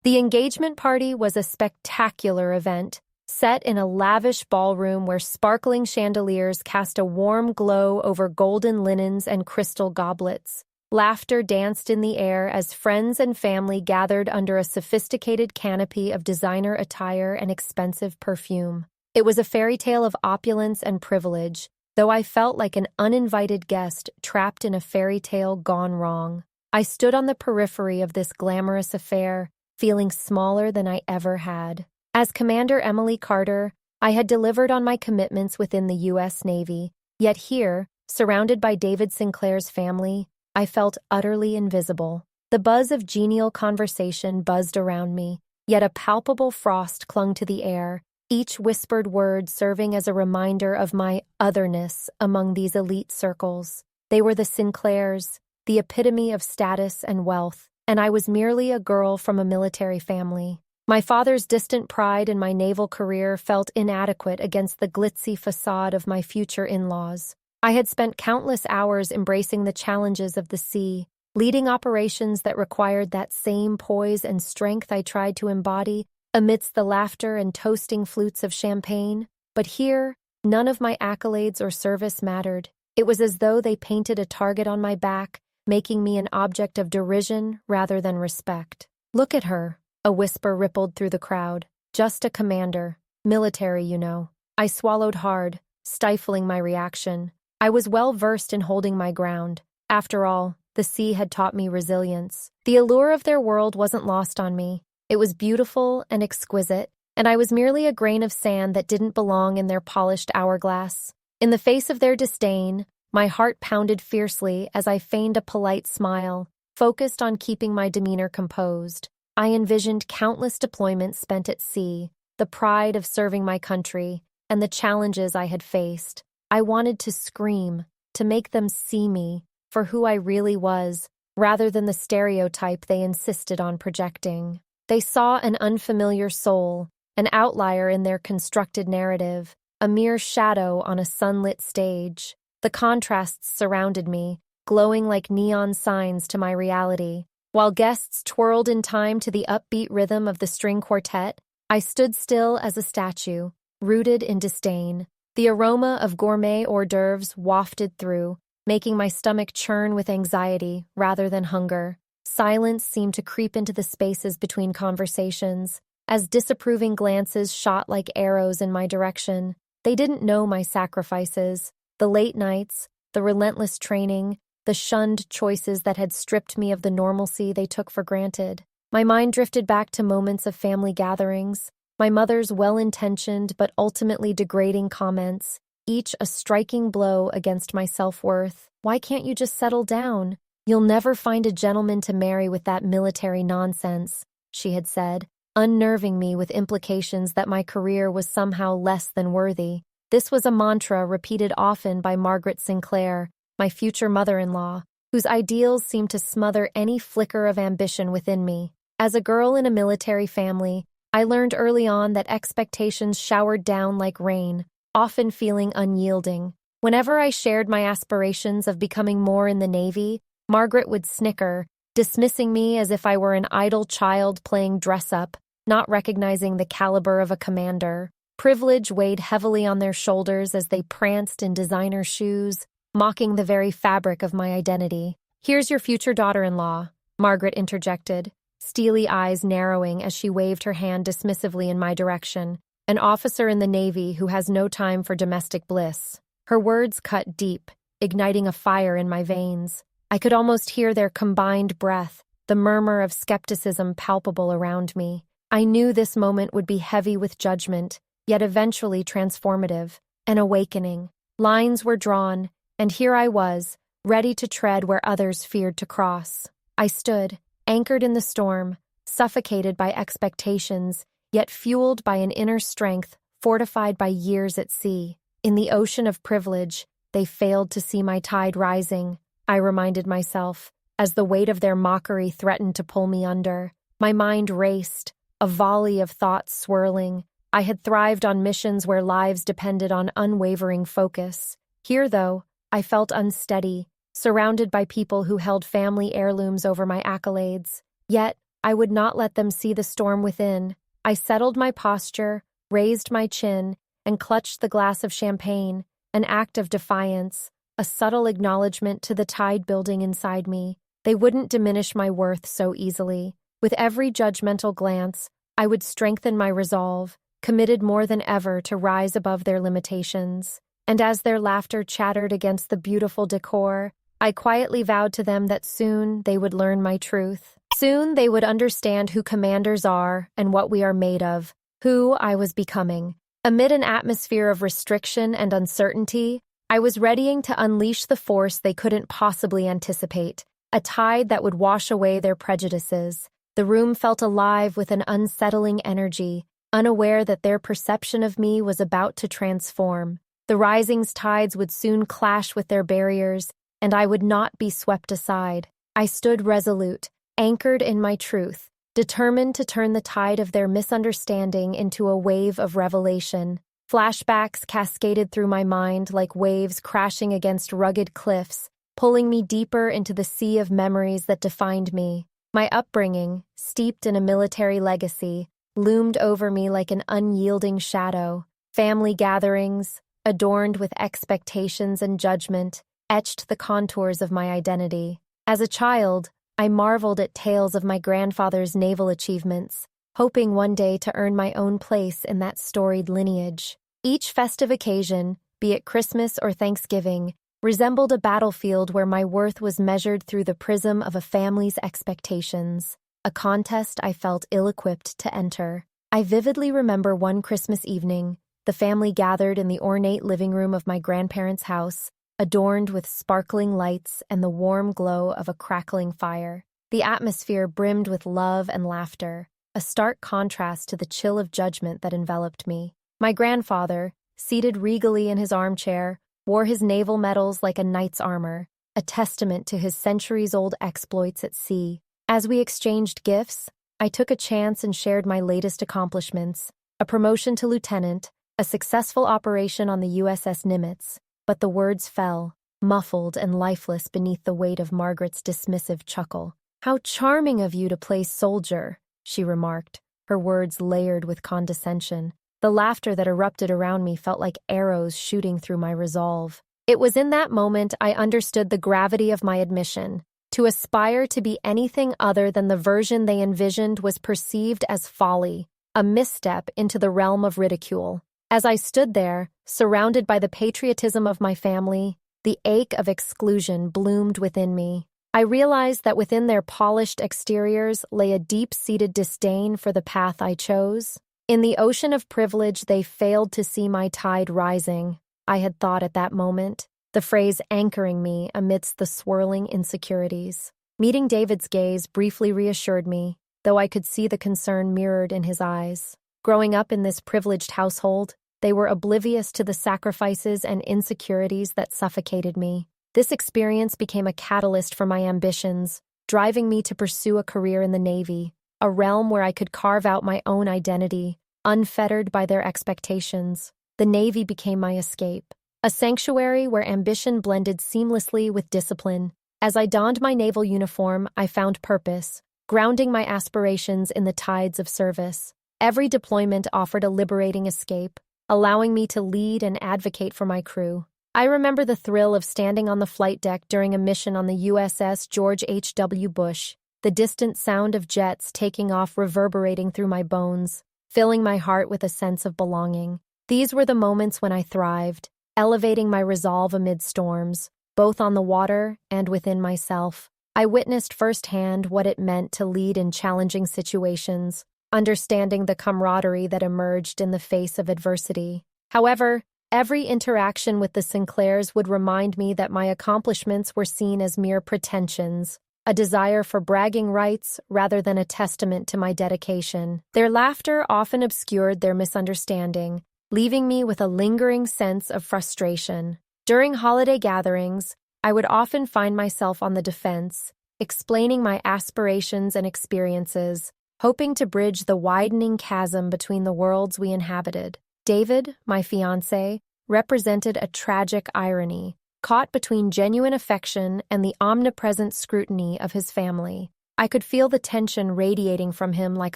The engagement party was a spectacular event, set in a lavish ballroom where sparkling chandeliers cast a warm glow over golden linens and crystal goblets. Laughter danced in the air as friends and family gathered under a sophisticated canopy of designer attire and expensive perfume. It was a fairy tale of opulence and privilege, though I felt like an uninvited guest trapped in a fairy tale gone wrong. I stood on the periphery of this glamorous affair, feeling smaller than I ever had. As Commander Emily Carter, I had delivered on my commitments within the U.S. Navy, yet here, surrounded by David Sinclair's family, I felt utterly invisible. The buzz of genial conversation buzzed around me, yet a palpable frost clung to the air, each whispered word serving as a reminder of my otherness among these elite circles. They were the Sinclairs, the epitome of status and wealth, and I was merely a girl from a military family. My father's distant pride in my naval career felt inadequate against the glitzy facade of my future in-laws. I had spent countless hours embracing the challenges of the sea, leading operations that required that same poise and strength I tried to embody amidst the laughter and toasting flutes of champagne. But here, none of my accolades or service mattered. It was as though they painted a target on my back, making me an object of derision rather than respect. "Look at her," a whisper rippled through the crowd. "Just a commander. Military, you know." I swallowed hard, stifling my reaction. I was well versed in holding my ground. After all, the sea had taught me resilience. The allure of their world wasn't lost on me. It was beautiful and exquisite, and I was merely a grain of sand that didn't belong in their polished hourglass. In the face of their disdain, my heart pounded fiercely as I feigned a polite smile, focused on keeping my demeanor composed. I envisioned countless deployments spent at sea, the pride of serving my country, and the challenges I had faced. I wanted to scream, to make them see me for who I really was, rather than the stereotype they insisted on projecting. They saw an unfamiliar soul, an outlier in their constructed narrative, a mere shadow on a sunlit stage. The contrasts surrounded me, glowing like neon signs to my reality. While guests twirled in time to the upbeat rhythm of the string quartet, I stood still as a statue, rooted in disdain. The aroma of gourmet hors d'oeuvres wafted through, making my stomach churn with anxiety rather than hunger. Silence seemed to creep into the spaces between conversations, as disapproving glances shot like arrows in my direction. They didn't know my sacrifices, the late nights, the relentless training, the shunned choices that had stripped me of the normalcy they took for granted. My mind drifted back to moments of family gatherings, my mother's well-intentioned but ultimately degrading comments, each a striking blow against my self-worth. "Why can't you just settle down? You'll never find a gentleman to marry with that military nonsense," she had said, unnerving me with implications that my career was somehow less than worthy. This was a mantra repeated often by Margaret Sinclair, my future mother-in-law, whose ideals seemed to smother any flicker of ambition within me. As a girl in a military family, I learned early on that expectations showered down like rain, often feeling unyielding. Whenever I shared my aspirations of becoming more in the Navy, Margaret would snicker, dismissing me as if I were an idle child playing dress-up, not recognizing the caliber of a commander. Privilege weighed heavily on their shoulders as they pranced in designer shoes, mocking the very fabric of my identity. "Here's your future daughter-in-law," Margaret interjected, steely eyes narrowing as she waved her hand dismissively in my direction, "an officer in the Navy who has no time for domestic bliss." Her words cut deep, igniting a fire in my veins. I could almost hear their combined breath, the murmur of skepticism palpable around me. I knew this moment would be heavy with judgment, yet eventually transformative, an awakening. Lines were drawn, and here I was, ready to tread where others feared to cross. I stood, anchored in the storm, suffocated by expectations, yet fueled by an inner strength fortified by years at sea. In the ocean of privilege, they failed to see my tide rising, I reminded myself, as the weight of their mockery threatened to pull me under. My mind raced, a volley of thoughts swirling. I had thrived on missions where lives depended on unwavering focus. Here, though, I felt unsteady, surrounded by people who held family heirlooms over my accolades. Yet, I would not let them see the storm within. I settled my posture, raised my chin, and clutched the glass of champagne, an act of defiance, a subtle acknowledgement to the tide building inside me. They wouldn't diminish my worth so easily. With every judgmental glance, I would strengthen my resolve, committed more than ever to rise above their limitations. And as their laughter chattered against the beautiful decor, I quietly vowed to them that soon they would learn my truth. Soon they would understand who commanders are and what we are made of, who I was becoming. Amid an atmosphere of restriction and uncertainty, I was readying to unleash the force they couldn't possibly anticipate, a tide that would wash away their prejudices. The room felt alive with an unsettling energy, unaware that their perception of me was about to transform. The rising tides would soon clash with their barriers, and I would not be swept aside. I stood resolute, anchored in my truth, determined to turn the tide of their misunderstanding into a wave of revelation. Flashbacks cascaded through my mind like waves crashing against rugged cliffs, pulling me deeper into the sea of memories that defined me. My upbringing, steeped in a military legacy, loomed over me like an unyielding shadow. Family gatherings, adorned with expectations and judgment, etched the contours of my identity. As a child, I marveled at tales of my grandfather's naval achievements, hoping one day to earn my own place in that storied lineage. Each festive occasion, be it Christmas or Thanksgiving, resembled a battlefield where my worth was measured through the prism of a family's expectations, a contest I felt ill-equipped to enter. I vividly remember one Christmas evening, the family gathered in the ornate living room of my grandparents' house, adorned with sparkling lights and the warm glow of a crackling fire. The atmosphere brimmed with love and laughter, a stark contrast to the chill of judgment that enveloped me. My grandfather, seated regally in his armchair, wore his naval medals like a knight's armor, a testament to his centuries-old exploits at sea. As we exchanged gifts, I took a chance and shared my latest accomplishments, a promotion to lieutenant, a successful operation on the USS Nimitz. But the words fell, muffled and lifeless beneath the weight of Margaret's dismissive chuckle. "How charming of you to play soldier," she remarked, her words layered with condescension. The laughter that erupted around me felt like arrows shooting through my resolve. It was in that moment I understood the gravity of my admission. To aspire to be anything other than the version they envisioned was perceived as folly, a misstep into the realm of ridicule. As I stood there, surrounded by the patriotism of my family, the ache of exclusion bloomed within me. I realized that within their polished exteriors lay a deep-seated disdain for the path I chose. In the ocean of privilege, they failed to see my tide rising, I had thought at that moment, the phrase anchoring me amidst the swirling insecurities. Meeting David's gaze briefly reassured me, though I could see the concern mirrored in his eyes. Growing up in this privileged household, they were oblivious to the sacrifices and insecurities that suffocated me. This experience became a catalyst for my ambitions, driving me to pursue a career in the Navy, a realm where I could carve out my own identity, unfettered by their expectations. The Navy became my escape, a sanctuary where ambition blended seamlessly with discipline. As I donned my naval uniform, I found purpose, grounding my aspirations in the tides of service. Every deployment offered a liberating escape, allowing me to lead and advocate for my crew. I remember the thrill of standing on the flight deck during a mission on the USS George H.W. Bush, the distant sound of jets taking off reverberating through my bones, filling my heart with a sense of belonging. These were the moments when I thrived, elevating my resolve amid storms, both on the water and within myself. I witnessed firsthand what it meant to lead in challenging situations, understanding the camaraderie that emerged in the face of adversity. However, every interaction with the Sinclairs would remind me that my accomplishments were seen as mere pretensions, a desire for bragging rights rather than a testament to my dedication. Their laughter often obscured their misunderstanding, leaving me with a lingering sense of frustration. During holiday gatherings, I would often find myself on the defense, explaining my aspirations and experiences, hoping to bridge the widening chasm between the worlds we inhabited. David, my fiancé, represented a tragic irony, caught between genuine affection and the omnipresent scrutiny of his family. I could feel the tension radiating from him like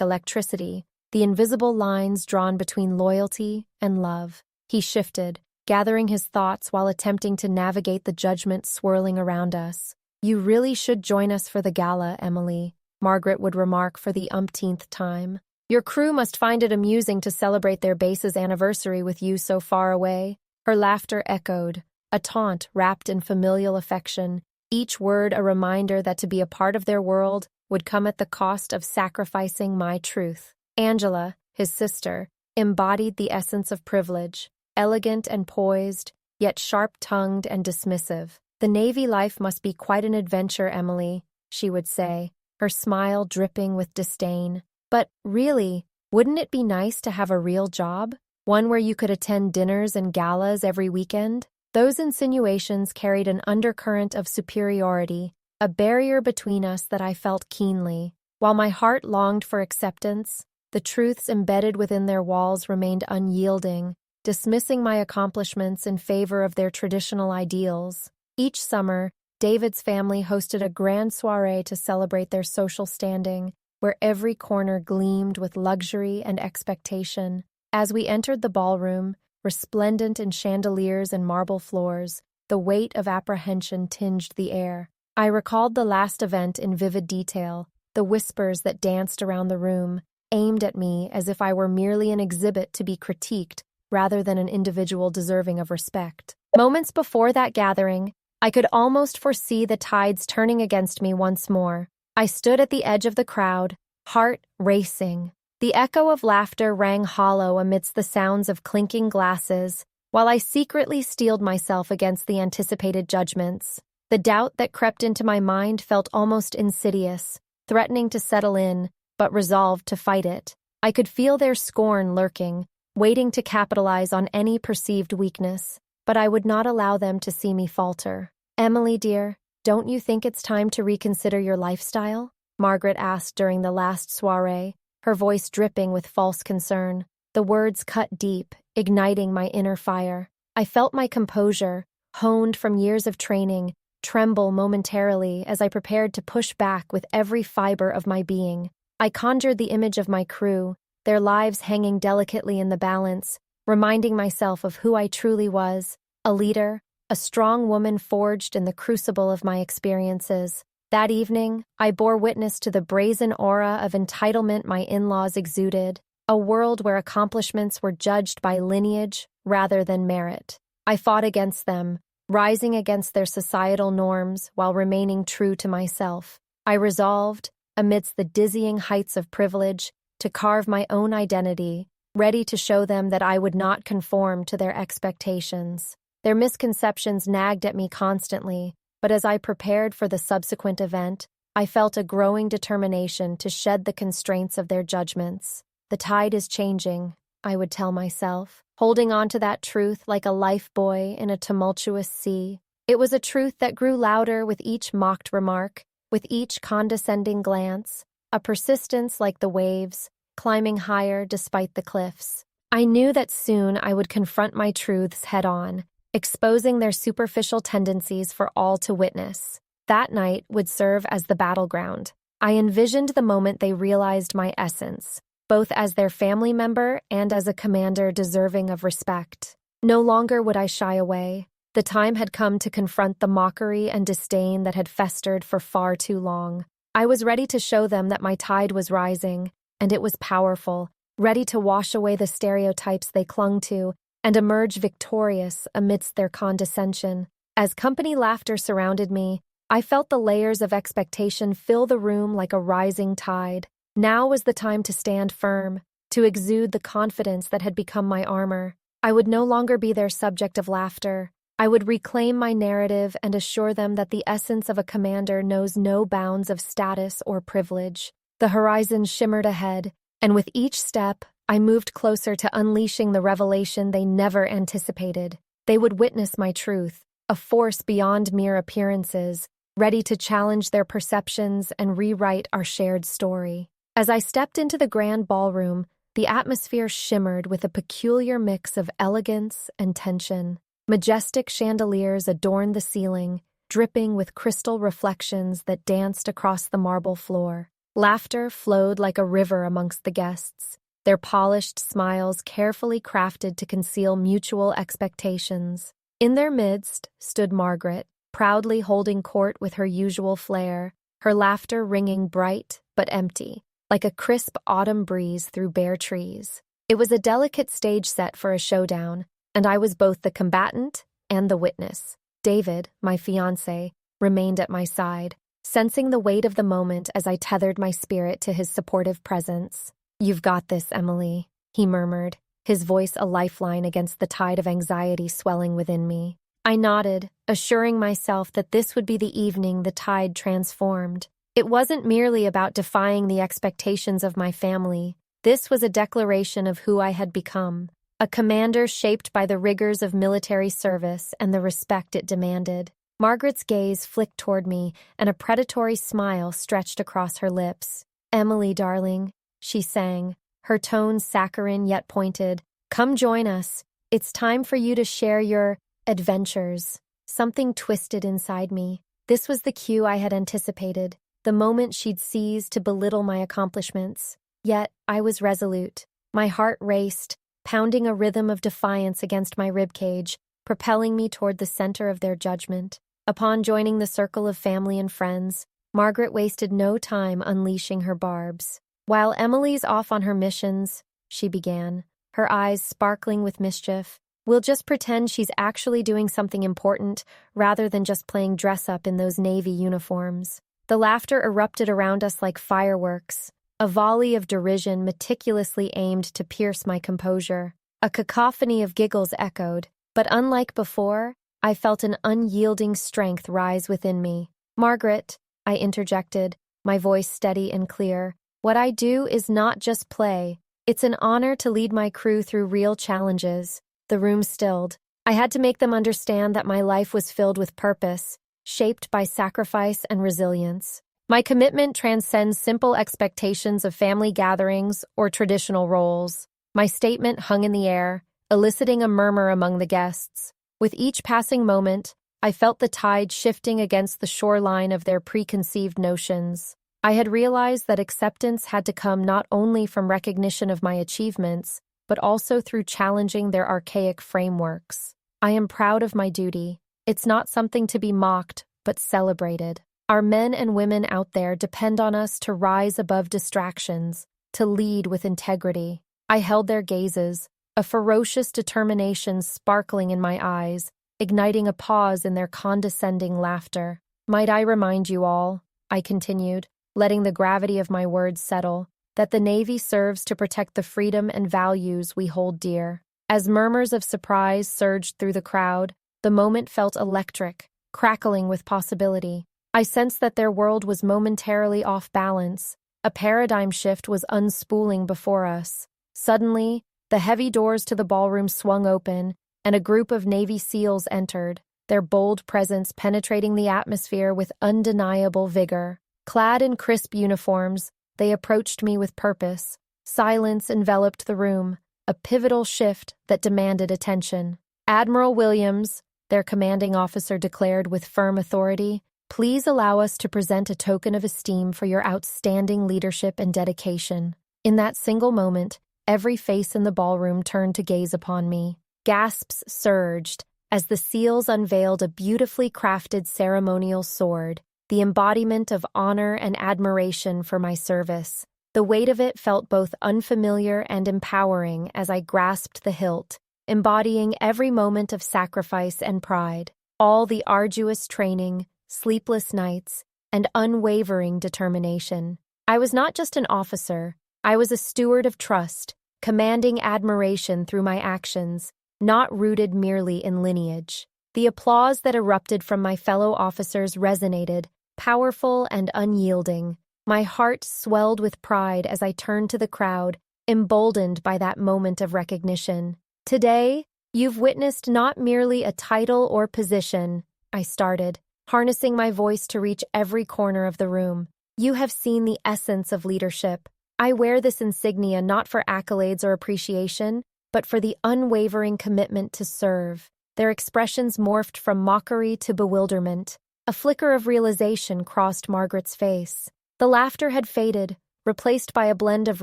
electricity, the invisible lines drawn between loyalty and love. He shifted, gathering his thoughts while attempting to navigate the judgment swirling around us. "You really should join us for the gala, Emily," Margaret would remark for the umpteenth time. "Your crew must find it amusing to celebrate their base's anniversary with you so far away." Her laughter echoed, a taunt wrapped in familial affection, each word a reminder that to be a part of their world would come at the cost of sacrificing my truth. Angela, his sister, embodied the essence of privilege, elegant and poised, yet sharp-tongued and dismissive. "The Navy life must be quite an adventure, Emily," she would say, her smile dripping with disdain. "But really, wouldn't it be nice to have a real job? One where you could attend dinners and galas every weekend?" Those insinuations carried an undercurrent of superiority, a barrier between us that I felt keenly. While my heart longed for acceptance, the truths embedded within their walls remained unyielding, dismissing my accomplishments in favor of their traditional ideals. Each summer, David's family hosted a grand soiree to celebrate their social standing, where every corner gleamed with luxury and expectation. As we entered the ballroom, resplendent in chandeliers and marble floors, the weight of apprehension tinged the air. I recalled the last event in vivid detail, the whispers that danced around the room, aimed at me as if I were merely an exhibit to be critiqued rather than an individual deserving of respect. Moments before that gathering, I could almost foresee the tides turning against me once more. I stood at the edge of the crowd, heart racing. The echo of laughter rang hollow amidst the sounds of clinking glasses, while I secretly steeled myself against the anticipated judgments. The doubt that crept into my mind felt almost insidious, threatening to settle in, but resolved to fight it. I could feel their scorn lurking, waiting to capitalize on any perceived weakness, but I would not allow them to see me falter. "Emily, dear, don't you think it's time to reconsider your lifestyle?" Margaret asked during the last soiree, her voice dripping with false concern. The words cut deep, igniting my inner fire. I felt my composure, honed from years of training, tremble momentarily as I prepared to push back with every fiber of my being. I conjured the image of my crew, their lives hanging delicately in the balance, reminding myself of who I truly was, a leader, a strong woman forged in the crucible of my experiences. That evening, I bore witness to the brazen aura of entitlement my in-laws exuded, a world where accomplishments were judged by lineage rather than merit. I fought against them, rising against their societal norms while remaining true to myself. I resolved, amidst the dizzying heights of privilege, to carve my own identity, ready to show them that I would not conform to their expectations. Their misconceptions nagged at me constantly, but as I prepared for the subsequent event, I felt a growing determination to shed the constraints of their judgments. "The tide is changing," I would tell myself, holding on to that truth like a lifebuoy in a tumultuous sea. It was a truth that grew louder with each mocked remark, with each condescending glance, a persistence like the waves, climbing higher despite the cliffs. I knew that soon I would confront my truths head-on, exposing their superficial tendencies for all to witness. That night would serve as the battleground. I envisioned the moment they realized my essence, both as their family member and as a commander deserving of respect. No longer would I shy away. The time had come to confront the mockery and disdain that had festered for far too long. I was ready to show them that my tide was rising, and it was powerful, ready to wash away the stereotypes they clung to and emerge victorious amidst their condescension. As company laughter surrounded me, I felt the layers of expectation fill the room like a rising tide. Now was the time to stand firm, to exude the confidence that had become my armor. I would no longer be their subject of laughter. I would reclaim my narrative and assure them that the essence of a commander knows no bounds of status or privilege. The horizon shimmered ahead, and with each step, I moved closer to unleashing the revelation they never anticipated. They would witness my truth, a force beyond mere appearances, ready to challenge their perceptions and rewrite our shared story. As I stepped into the grand ballroom, the atmosphere shimmered with a peculiar mix of elegance and tension. Majestic chandeliers adorned the ceiling, dripping with crystal reflections that danced across the marble floor. Laughter flowed like a river amongst the guests, their polished smiles carefully crafted to conceal mutual expectations. In their midst stood Margaret, proudly holding court with her usual flair, her laughter ringing bright but empty, like a crisp autumn breeze through bare trees. It was a delicate stage set for a showdown, and I was both the combatant and the witness. David, my fiancé, remained at my side, sensing the weight of the moment as I tethered my spirit to his supportive presence. "You've got this, Emily," he murmured, his voice a lifeline against the tide of anxiety swelling within me. I nodded, assuring myself that this would be the evening the tide transformed. It wasn't merely about defying the expectations of my family. This was a declaration of who I had become, a commander shaped by the rigors of military service and the respect it demanded. Margaret's gaze flicked toward me, and a predatory smile stretched across her lips. "Emily, darling," she sang, her tone saccharine yet pointed, "come join us. It's time for you to share your adventures." Something twisted inside me. This was the cue I had anticipated, the moment she'd seize to belittle my accomplishments. Yet I was resolute. My heart raced, pounding a rhythm of defiance against my ribcage, propelling me toward the center of their judgment. Upon joining the circle of family and friends, Margaret wasted no time unleashing her barbs. "While Emily's off on her missions," she began, her eyes sparkling with mischief, "we'll just pretend she's actually doing something important rather than just playing dress-up in those Navy uniforms." The laughter erupted around us like fireworks, a volley of derision meticulously aimed to pierce my composure. A cacophony of giggles echoed, but unlike before, I felt an unyielding strength rise within me. "Margaret," I interjected, my voice steady and clear, "what I do is not just play. It's an honor to lead my crew through real challenges." The room stilled. I had to make them understand that my life was filled with purpose, shaped by sacrifice and resilience. My commitment transcends simple expectations of family gatherings or traditional roles. My statement hung in the air, eliciting a murmur among the guests. With each passing moment, I felt the tide shifting against the shoreline of their preconceived notions. I had realized that acceptance had to come not only from recognition of my achievements, but also through challenging their archaic frameworks. I am proud of my duty. It's not something to be mocked, but celebrated. Our men and women out there depend on us to rise above distractions, to lead with integrity. I held their gazes, a ferocious determination sparkling in my eyes, igniting a pause in their condescending laughter. "Might I remind you all," I continued, letting the gravity of my words settle, "that the Navy serves to protect the freedom and values we hold dear." As murmurs of surprise surged through the crowd, the moment felt electric, crackling with possibility. I sensed that their world was momentarily off balance. A paradigm shift was unspooling before us. Suddenly, the heavy doors to the ballroom swung open, and a group of Navy SEALs entered, their bold presence penetrating the atmosphere with undeniable vigor. Clad in crisp uniforms, they approached me with purpose. Silence enveloped the room, a pivotal shift that demanded attention. "Admiral Williams," their commanding officer declared with firm authority, "please allow us to present a token of esteem for your outstanding leadership and dedication." In that single moment, every face in the ballroom turned to gaze upon me. Gasps surged as the SEALs unveiled a beautifully crafted ceremonial sword, the embodiment of honor and admiration for my service. The weight of it felt both unfamiliar and empowering as I grasped the hilt, embodying every moment of sacrifice and pride, all the arduous training, sleepless nights, and unwavering determination. I was not just an officer, I was a steward of trust, commanding admiration through my actions, not rooted merely in lineage. The applause that erupted from my fellow officers resonated, powerful and unyielding. My heart swelled with pride as I turned to the crowd, emboldened by that moment of recognition. "Today, you've witnessed not merely a title or position," I started, harnessing my voice to reach every corner of the room. "You have seen the essence of leadership. I wear this insignia not for accolades or appreciation, but for the unwavering commitment to serve." Their expressions morphed from mockery to bewilderment. A flicker of realization crossed Margaret's face. The laughter had faded, replaced by a blend of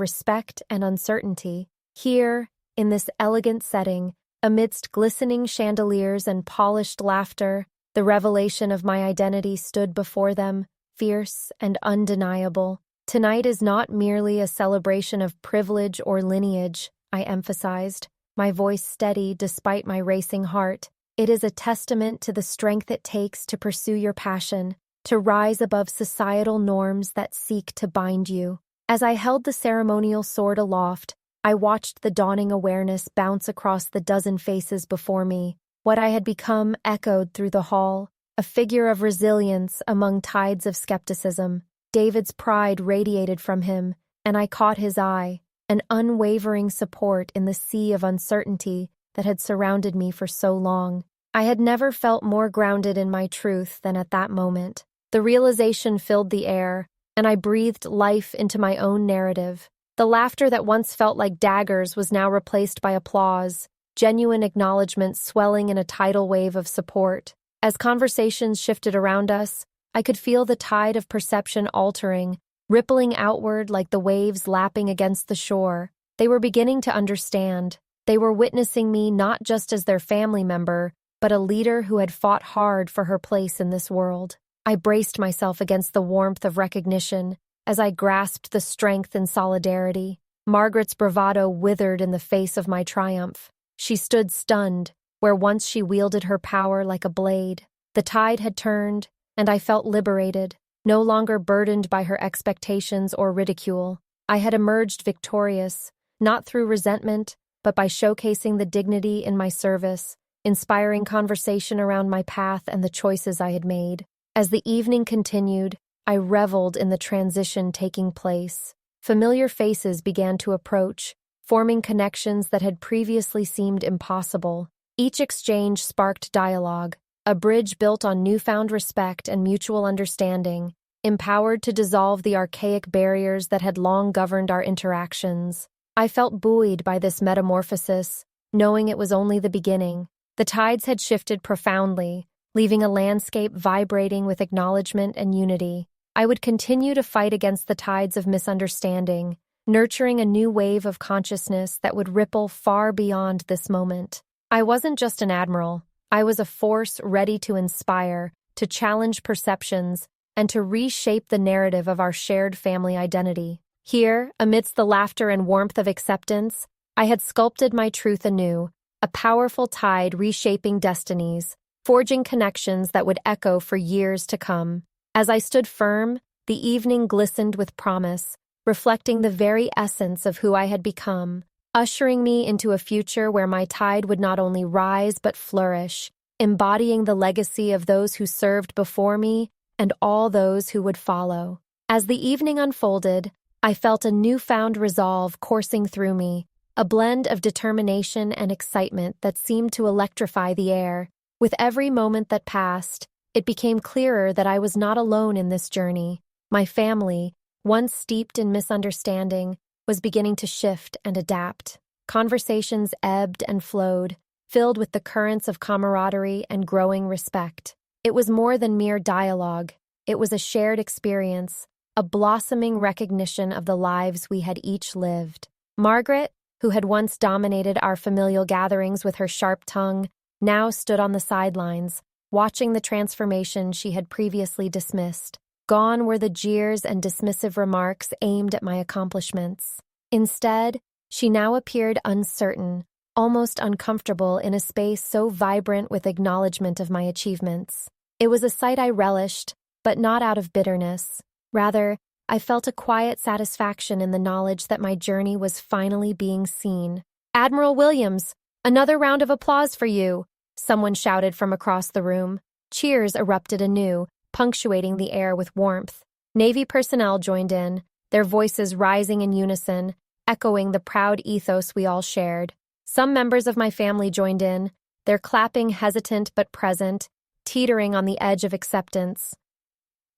respect and uncertainty. Here, in this elegant setting, amidst glistening chandeliers and polished laughter, the revelation of my identity stood before them, fierce and undeniable. Tonight is not merely a celebration of privilege or lineage, I emphasized, my voice steady despite my racing heart. It is a testament to the strength it takes to pursue your passion, to rise above societal norms that seek to bind you. As I held the ceremonial sword aloft, I watched the dawning awareness bounce across the dozen faces before me. What I had become echoed through the hall, a figure of resilience among tides of skepticism. David's pride radiated from him, and I caught his eye, an unwavering support in the sea of uncertainty that had surrounded me for so long. I had never felt more grounded in my truth than at that moment. The realization filled the air, and I breathed life into my own narrative. The laughter that once felt like daggers was now replaced by applause, genuine acknowledgement swelling in a tidal wave of support. As conversations shifted around us, I could feel the tide of perception altering, rippling outward like the waves lapping against the shore. They were beginning to understand. They were witnessing me not just as their family member, but a leader who had fought hard for her place in this world. I braced myself against the warmth of recognition as I grasped the strength and solidarity. Margaret's bravado withered in the face of my triumph. She stood stunned, where once she wielded her power like a blade. The tide had turned, and I felt liberated, no longer burdened by her expectations or ridicule. I had emerged victorious, not through resentment, but by showcasing the dignity in my service, inspiring conversation around my path and the choices I had made. As the evening continued, I reveled in the transition taking place. Familiar faces began to approach, forming connections that had previously seemed impossible. Each exchange sparked dialogue, a bridge built on newfound respect and mutual understanding, empowered to dissolve the archaic barriers that had long governed our interactions. I felt buoyed by this metamorphosis, knowing it was only the beginning. The tides had shifted profoundly, leaving a landscape vibrating with acknowledgement and unity. I would continue to fight against the tides of misunderstanding, nurturing a new wave of consciousness that would ripple far beyond this moment. I wasn't just an admiral. I was a force ready to inspire, to challenge perceptions, and to reshape the narrative of our shared family identity. Here, amidst the laughter and warmth of acceptance, I had sculpted my truth anew, a powerful tide reshaping destinies, forging connections that would echo for years to come. As I stood firm, the evening glistened with promise, reflecting the very essence of who I had become, ushering me into a future where my tide would not only rise but flourish, embodying the legacy of those who served before me and all those who would follow. As the evening unfolded, I felt a newfound resolve coursing through me, a blend of determination and excitement that seemed to electrify the air. With every moment that passed, it became clearer that I was not alone in this journey. My family, once steeped in misunderstanding, was beginning to shift and adapt. Conversations ebbed and flowed, filled with the currents of camaraderie and growing respect. It was more than mere dialogue. It was a shared experience, a blossoming recognition of the lives we had each lived. Margaret, who had once dominated our familial gatherings with her sharp tongue, now stood on the sidelines, watching the transformation she had previously dismissed. Gone were the jeers and dismissive remarks aimed at my accomplishments. Instead, she now appeared uncertain, almost uncomfortable in a space so vibrant with acknowledgement of my achievements. It was a sight I relished, but not out of bitterness. Rather, I felt a quiet satisfaction in the knowledge that my journey was finally being seen. "Admiral Williams, another round of applause for you," someone shouted from across the room. Cheers erupted anew, punctuating the air with warmth. Navy personnel joined in, their voices rising in unison, echoing the proud ethos we all shared. Some members of my family joined in, their clapping hesitant but present, teetering on the edge of acceptance.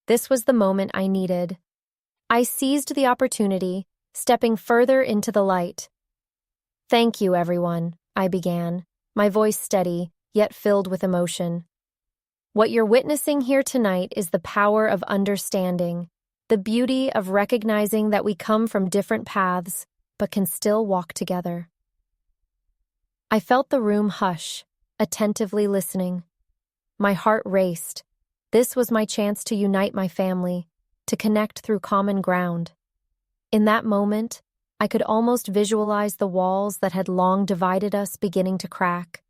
This was the moment I needed. I seized the opportunity, stepping further into the light. "Thank you, everyone," I began, my voice steady, yet filled with emotion. What you're witnessing here tonight is the power of understanding, the beauty of recognizing that we come from different paths, but can still walk together. I felt the room hush, attentively listening. My heart raced. This was my chance to unite my family, to connect through common ground. In that moment, I could almost visualize the walls that had long divided us beginning to crack.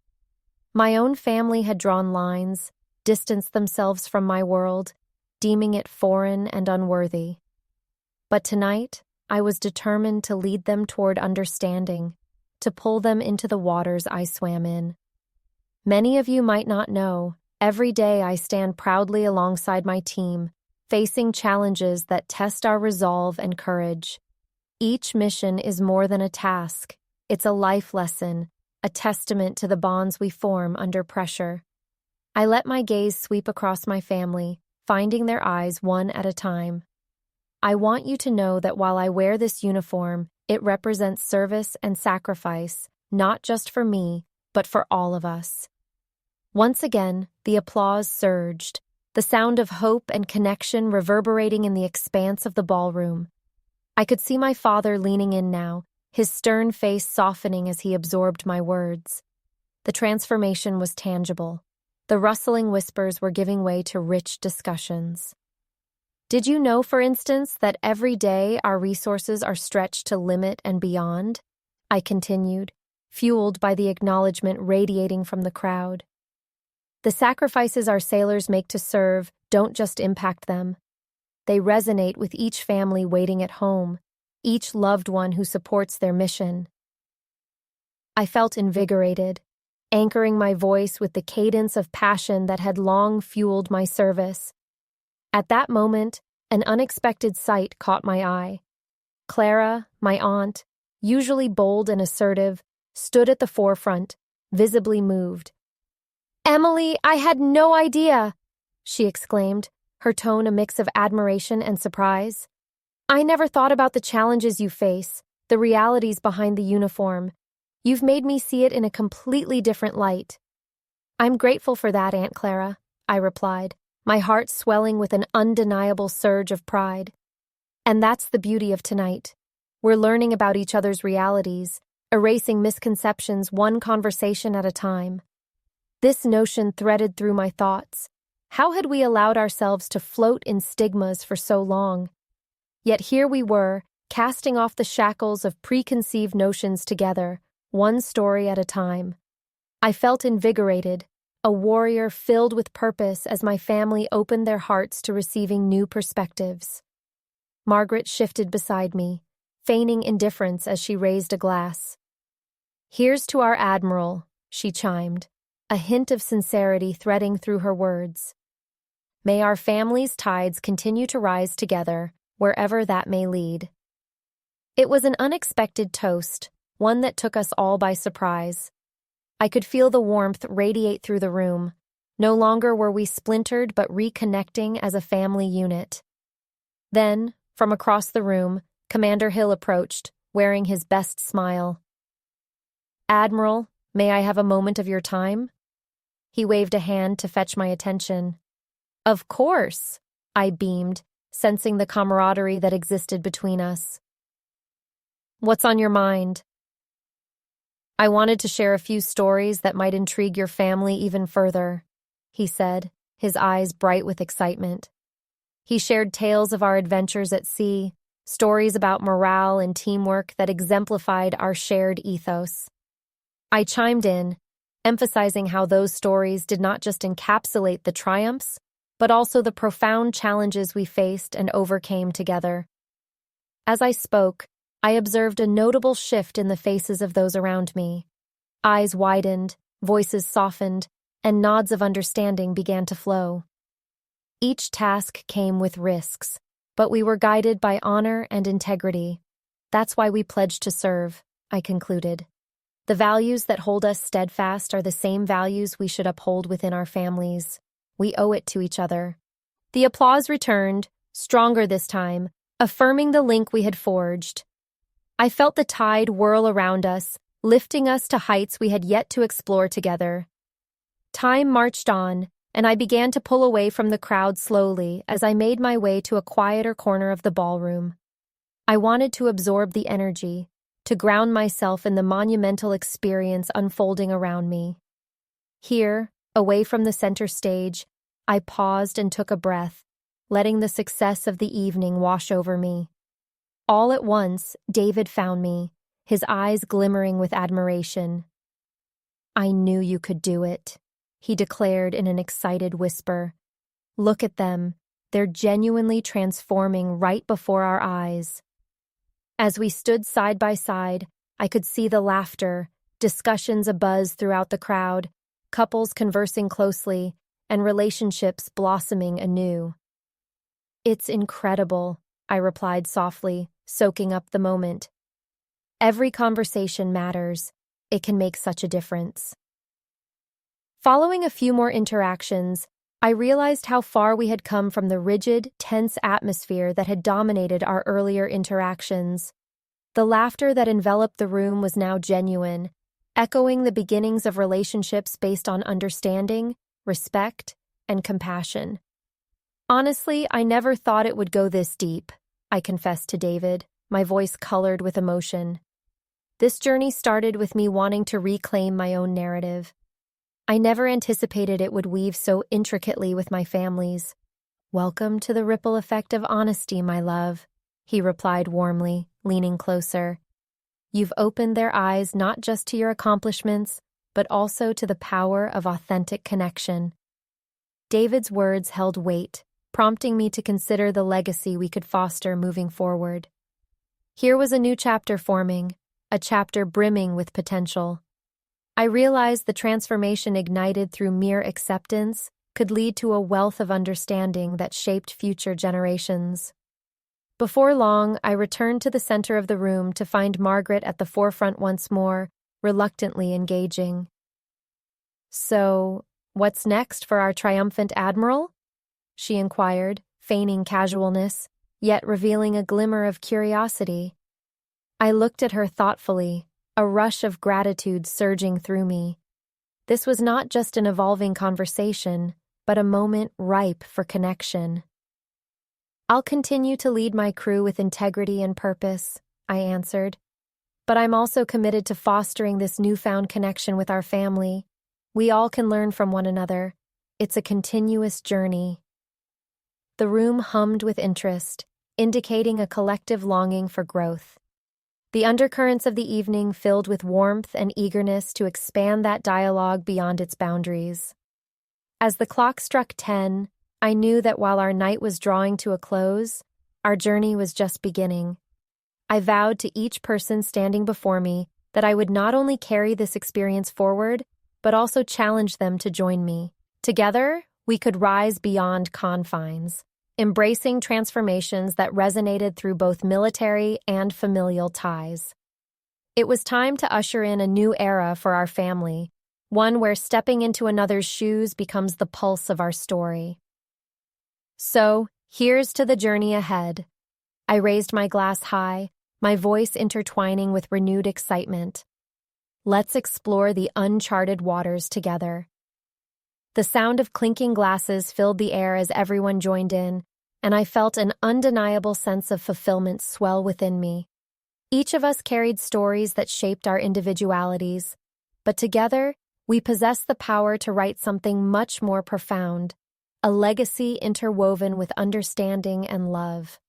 My own family had drawn lines, distanced themselves from my world, deeming it foreign and unworthy. But tonight, I was determined to lead them toward understanding, to pull them into the waters I swam in. Many of you might not know, every day I stand proudly alongside my team, facing challenges that test our resolve and courage. Each mission is more than a task. It's a life lesson, a testament to the bonds we form under pressure. I let my gaze sweep across my family, finding their eyes one at a time. I want you to know that while I wear this uniform, it represents service and sacrifice, not just for me, but for all of us. Once again, the applause surged, the sound of hope and connection reverberating in the expanse of the ballroom. I could see my father leaning in now, his stern face softening as he absorbed my words. The transformation was tangible. The rustling whispers were giving way to rich discussions. Did you know, for instance, that every day our resources are stretched to limit and beyond? I continued, fueled by the acknowledgement radiating from the crowd. The sacrifices our sailors make to serve don't just impact them. They resonate with each family waiting at home, each loved one who supports their mission. I felt invigorated, anchoring my voice with the cadence of passion that had long fueled my service. At that moment, an unexpected sight caught my eye. Clara, my aunt, usually bold and assertive, stood at the forefront, visibly moved. "Emily, I had no idea!" she exclaimed, her tone a mix of admiration and surprise. "I never thought about the challenges you face, the realities behind the uniform. You've made me see it in a completely different light." "I'm grateful for that, Aunt Clara," I replied, my heart swelling with an undeniable surge of pride. And that's the beauty of tonight. We're learning about each other's realities, erasing misconceptions one conversation at a time. This notion threaded through my thoughts. How had we allowed ourselves to float in stigmas for so long? Yet here we were, casting off the shackles of preconceived notions together, one story at a time. I felt invigorated, a warrior filled with purpose as my family opened their hearts to receiving new perspectives. Margaret shifted beside me, feigning indifference as she raised a glass. "Here's to our Admiral," she chimed, a hint of sincerity threading through her words. "May our families' tides continue to rise together, wherever that may lead." It was an unexpected toast, one that took us all by surprise. I could feel the warmth radiate through the room. No longer were we splintered but reconnecting as a family unit. Then, from across the room, Commander Hill approached, wearing his best smile. "Admiral, may I have a moment of your time?" He waved a hand to fetch my attention. "Of course," I beamed, sensing the camaraderie that existed between us. "What's on your mind?" "I wanted to share a few stories that might intrigue your family even further," he said, his eyes bright with excitement. He shared tales of our adventures at sea, stories about morale and teamwork that exemplified our shared ethos. I chimed in, emphasizing how those stories did not just encapsulate the triumphs, but also the profound challenges we faced and overcame together. As I spoke, I observed a notable shift in the faces of those around me. Eyes widened, voices softened, and nods of understanding began to flow. Each task came with risks, but we were guided by honor and integrity. That's why we pledged to serve, I concluded. The values that hold us steadfast are the same values we should uphold within our families. We owe it to each other. The applause returned, stronger this time, affirming the link we had forged. I felt the tide whirl around us, lifting us to heights we had yet to explore together. Time marched on, and I began to pull away from the crowd slowly as I made my way to a quieter corner of the ballroom. I wanted to absorb the energy, to ground myself in the monumental experience unfolding around me. Here, away from the center stage, I paused and took a breath, letting the success of the evening wash over me. All at once, David found me, his eyes glimmering with admiration. "I knew you could do it," he declared in an excited whisper. "Look at them. They're genuinely transforming right before our eyes." As we stood side by side, I could see the laughter, discussions abuzz throughout the crowd, couples conversing closely, and relationships blossoming anew. "It's incredible," I replied softly, soaking up the moment. "Every conversation matters. It can make such a difference." Following a few more interactions, I realized how far we had come from the rigid, tense atmosphere that had dominated our earlier interactions. The laughter that enveloped the room was now genuine, echoing the beginnings of relationships based on understanding, respect, and compassion. "Honestly, I never thought it would go this deep," I confessed to David, my voice colored with emotion. "This journey started with me wanting to reclaim my own narrative. I never anticipated it would weave so intricately with my family's." "Welcome to the ripple effect of honesty, my love," he replied warmly, leaning closer. "You've opened their eyes not just to your accomplishments, but also to the power of authentic connection." David's words held weight, prompting me to consider the legacy we could foster moving forward. Here was a new chapter forming, a chapter brimming with potential. I realized the transformation ignited through mere acceptance could lead to a wealth of understanding that shaped future generations. Before long, I returned to the center of the room to find Margaret at the forefront once more, reluctantly engaging. "So, what's next for our triumphant Admiral?" she inquired, feigning casualness, yet revealing a glimmer of curiosity. I looked at her thoughtfully, a rush of gratitude surging through me. This was not just an evolving conversation, but a moment ripe for connection. "I'll continue to lead my crew with integrity and purpose," I answered. "But I'm also committed to fostering this newfound connection with our family. We all can learn from one another. It's a continuous journey." The room hummed with interest, indicating a collective longing for growth. The undercurrents of the evening filled with warmth and eagerness to expand that dialogue beyond its boundaries. As the clock struck 10, I knew that while our night was drawing to a close, our journey was just beginning. I vowed to each person standing before me that I would not only carry this experience forward, but also challenge them to join me. Together, we could rise beyond confines, embracing transformations that resonated through both military and familial ties. It was time to usher in a new era for our family, one where stepping into another's shoes becomes the pulse of our story. So, here's to the journey ahead. I raised my glass high, my voice intertwining with renewed excitement. Let's explore the uncharted waters together. The sound of clinking glasses filled the air as everyone joined in, and I felt an undeniable sense of fulfillment swell within me. Each of us carried stories that shaped our individualities, but together, we possess the power to write something much more profound, a legacy interwoven with understanding and love.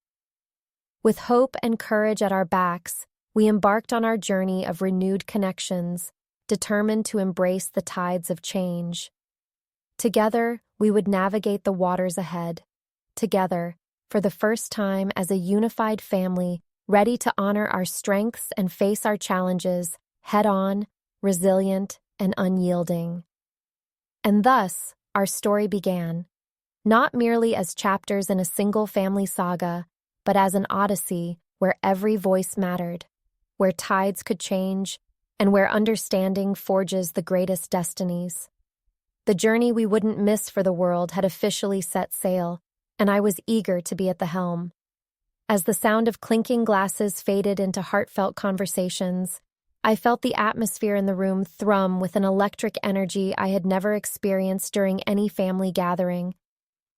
With hope and courage at our backs, we embarked on our journey of renewed connections, determined to embrace the tides of change. Together, we would navigate the waters ahead. Together, for the first time as a unified family, ready to honor our strengths and face our challenges, head-on, resilient, and unyielding. And thus, our story began, not merely as chapters in a single family saga, but as an odyssey where every voice mattered, where tides could change, and where understanding forges the greatest destinies. The journey we wouldn't miss for the world had officially set sail, and I was eager to be at the helm. As the sound of clinking glasses faded into heartfelt conversations, I felt the atmosphere in the room thrum with an electric energy I had never experienced during any family gathering.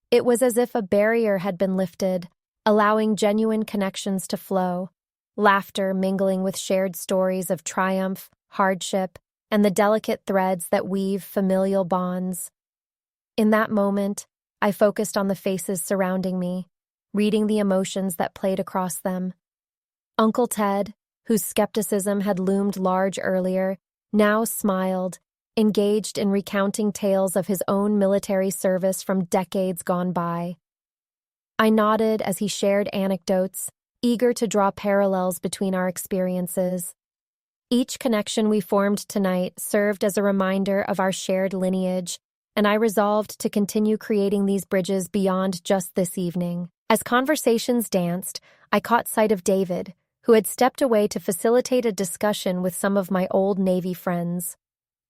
It was as if a barrier had been lifted, allowing genuine connections to flow, laughter mingling with shared stories of triumph, hardship, and the delicate threads that weave familial bonds. In that moment, I focused on the faces surrounding me, reading the emotions that played across them. Uncle Ted, whose skepticism had loomed large earlier, now smiled, engaged in recounting tales of his own military service from decades gone by. I nodded as he shared anecdotes, eager to draw parallels between our experiences. Each connection we formed tonight served as a reminder of our shared lineage, and I resolved to continue creating these bridges beyond just this evening. As conversations danced, I caught sight of David, who had stepped away to facilitate a discussion with some of my old Navy friends.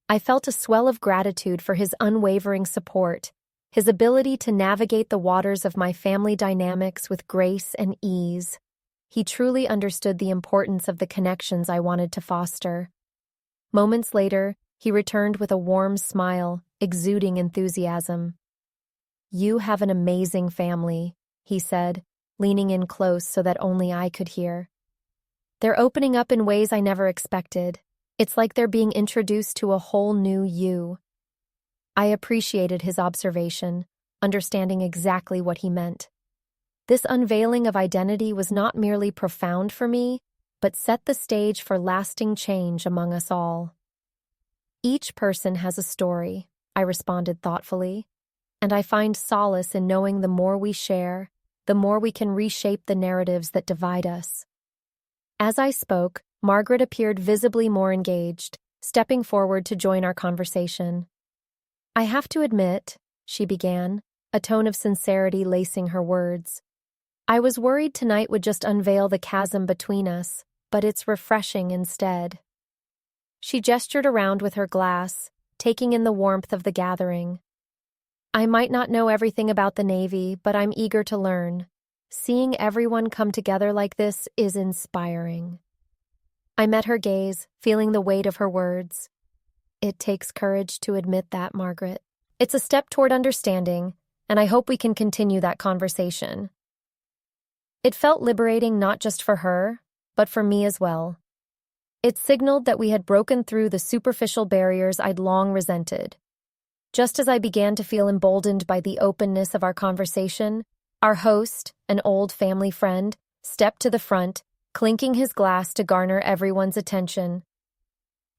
I felt a swell of gratitude for his unwavering support, his ability to navigate the waters of my family dynamics with grace and ease. He truly understood the importance of the connections I wanted to foster. Moments later, he returned with a warm smile, exuding enthusiasm. "You have an amazing family," he said, leaning in close so that only I could hear. "They're opening up in ways I never expected. It's like they're being introduced to a whole new you." I appreciated his observation, understanding exactly what he meant. This unveiling of identity was not merely profound for me, but set the stage for lasting change among us all. "Each person has a story," I responded thoughtfully, "and I find solace in knowing the more we share, the more we can reshape the narratives that divide us." As I spoke, Margaret appeared visibly more engaged, stepping forward to join our conversation. "I have to admit," she began, a tone of sincerity lacing her words, "I was worried tonight would just unveil the chasm between us, but it's refreshing instead." She gestured around with her glass, taking in the warmth of the gathering. "I might not know everything about the Navy, but I'm eager to learn. Seeing everyone come together like this is inspiring." I met her gaze, feeling the weight of her words. "It takes courage to admit that, Margaret. It's a step toward understanding, and I hope we can continue that conversation." It felt liberating not just for her, but for me as well. It signaled that we had broken through the superficial barriers I'd long resented. Just as I began to feel emboldened by the openness of our conversation, our host, an old family friend, stepped to the front, clinking his glass to garner everyone's attention.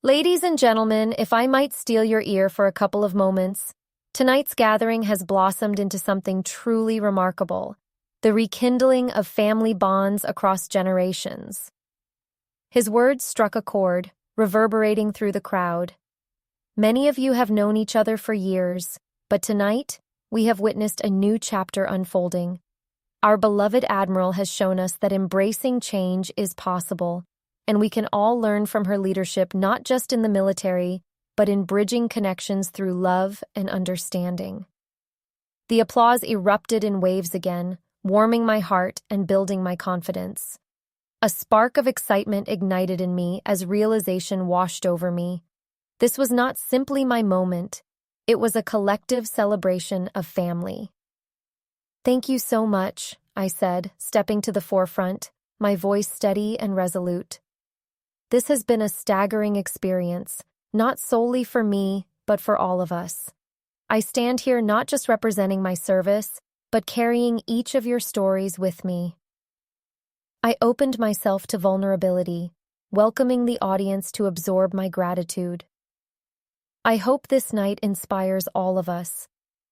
"Ladies and gentlemen, if I might steal your ear for a couple of moments, tonight's gathering has blossomed into something truly remarkable, the rekindling of family bonds across generations." His words struck a chord, reverberating through the crowd. "Many of you have known each other for years, but tonight, we have witnessed a new chapter unfolding. Our beloved Admiral has shown us that embracing change is possible, and we can all learn from her leadership not just in the military, but in bridging connections through love and understanding." The applause erupted in waves again, warming my heart and building my confidence. A spark of excitement ignited in me as realization washed over me. This was not simply my moment, it was a collective celebration of family. "Thank you so much," I said, stepping to the forefront, my voice steady and resolute. "This has been a staggering experience, not solely for me, but for all of us. I stand here not just representing my service, but carrying each of your stories with me." I opened myself to vulnerability, welcoming the audience to absorb my gratitude. I hope this night inspires all of us,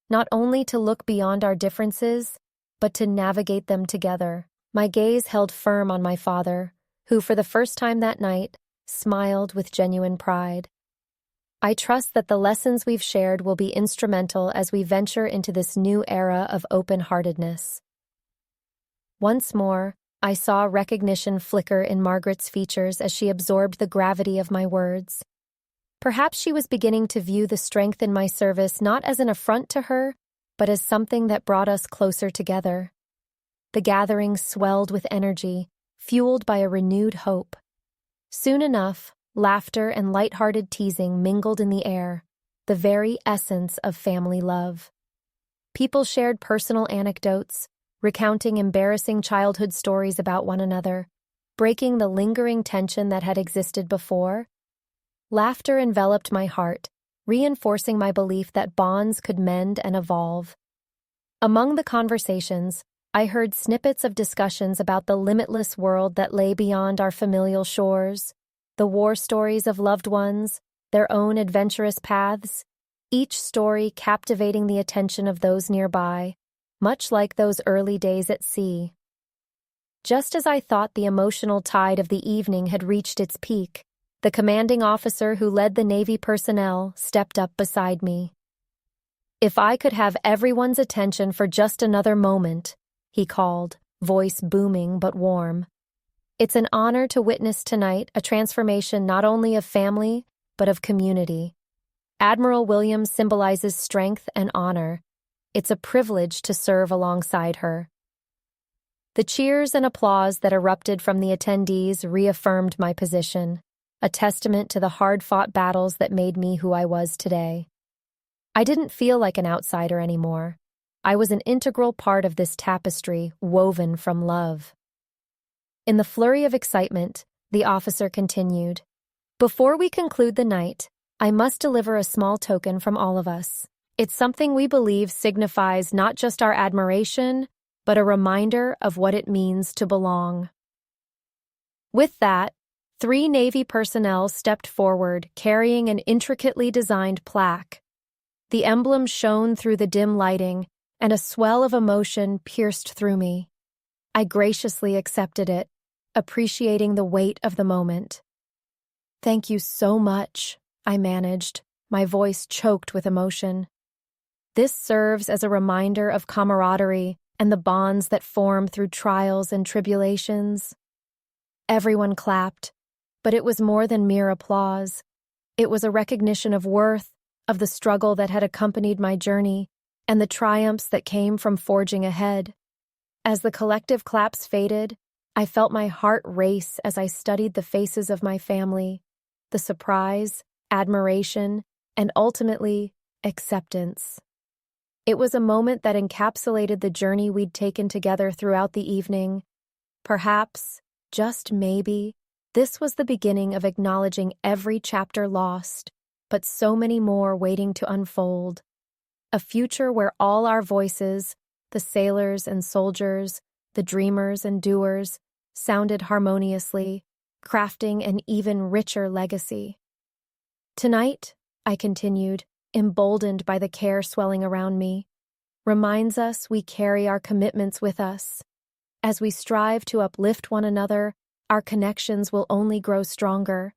not only to look beyond our differences, but to navigate them together. My gaze held firm on my father, who for the first time that night, smiled with genuine pride. I trust that the lessons we've shared will be instrumental as we venture into this new era of open-heartedness. Once more, I saw recognition flicker in Margaret's features as she absorbed the gravity of my words. Perhaps she was beginning to view the strength in my service not as an affront to her, but as something that brought us closer together. The gathering swelled with energy, fueled by a renewed hope. Soon enough, Laughter and light-hearted teasing mingled in the air, the very essence of family love. People shared personal anecdotes, recounting embarrassing childhood stories about one another, breaking the lingering tension that had existed before. Laughter enveloped my heart, reinforcing my belief that bonds could mend and evolve. Among the conversations, I heard snippets of discussions about the limitless world that lay beyond our familial shores, the war stories of loved ones, their own adventurous paths, each story captivating the attention of those nearby, much like those early days at sea. Just as I thought the emotional tide of the evening had reached its peak, the commanding officer who led the Navy personnel stepped up beside me. "If I could have everyone's attention for just another moment," he called, voice booming but warm. "It's an honor to witness tonight a transformation not only of family, but of community. Admiral Williams symbolizes strength and honor. It's a privilege to serve alongside her." The cheers and applause that erupted from the attendees reaffirmed my position, a testament to the hard-fought battles that made me who I was today. I didn't feel like an outsider anymore. I was an integral part of this tapestry woven from love. In the flurry of excitement, the officer continued, "Before we conclude the night, I must deliver a small token from all of us. It's something we believe signifies not just our admiration, but a reminder of what it means to belong." With that, 3 Navy personnel stepped forward, carrying an intricately designed plaque. The emblem shone through the dim lighting, and a swell of emotion pierced through me. I graciously accepted it, appreciating the weight of the moment. "Thank you so much," I managed, my voice choked with emotion. This serves as a reminder of camaraderie and the bonds that form through trials and tribulations. Everyone clapped, but it was more than mere applause. It was a recognition of worth, of the struggle that had accompanied my journey, and the triumphs that came from forging ahead. As the collective claps faded, I felt my heart race as I studied the faces of my family, the surprise, admiration, and ultimately, acceptance. It was a moment that encapsulated the journey we'd taken together throughout the evening. Perhaps, just maybe, this was the beginning of acknowledging every chapter lost, but so many more waiting to unfold. A future where all our voices, the sailors and soldiers, the dreamers and doers, sounded harmoniously, crafting an even richer legacy. Tonight, I continued, emboldened by the care swelling around me, reminds us we carry our commitments with us. As we strive to uplift one another, our connections will only grow stronger.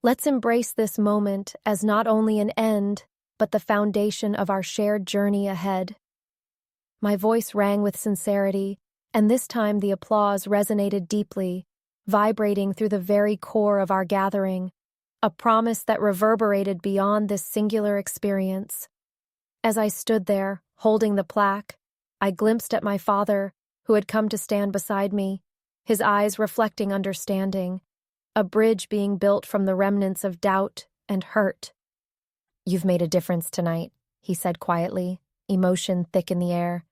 Let's embrace this moment as not only an end, but the foundation of our shared journey ahead. My voice rang with sincerity, and this time the applause resonated deeply, vibrating through the very core of our gathering, a promise that reverberated beyond this singular experience. As I stood there, holding the plaque, I glimpsed at my father, who had come to stand beside me, his eyes reflecting understanding, a bridge being built from the remnants of doubt and hurt. "You've made a difference tonight," he said quietly, emotion thick in the air.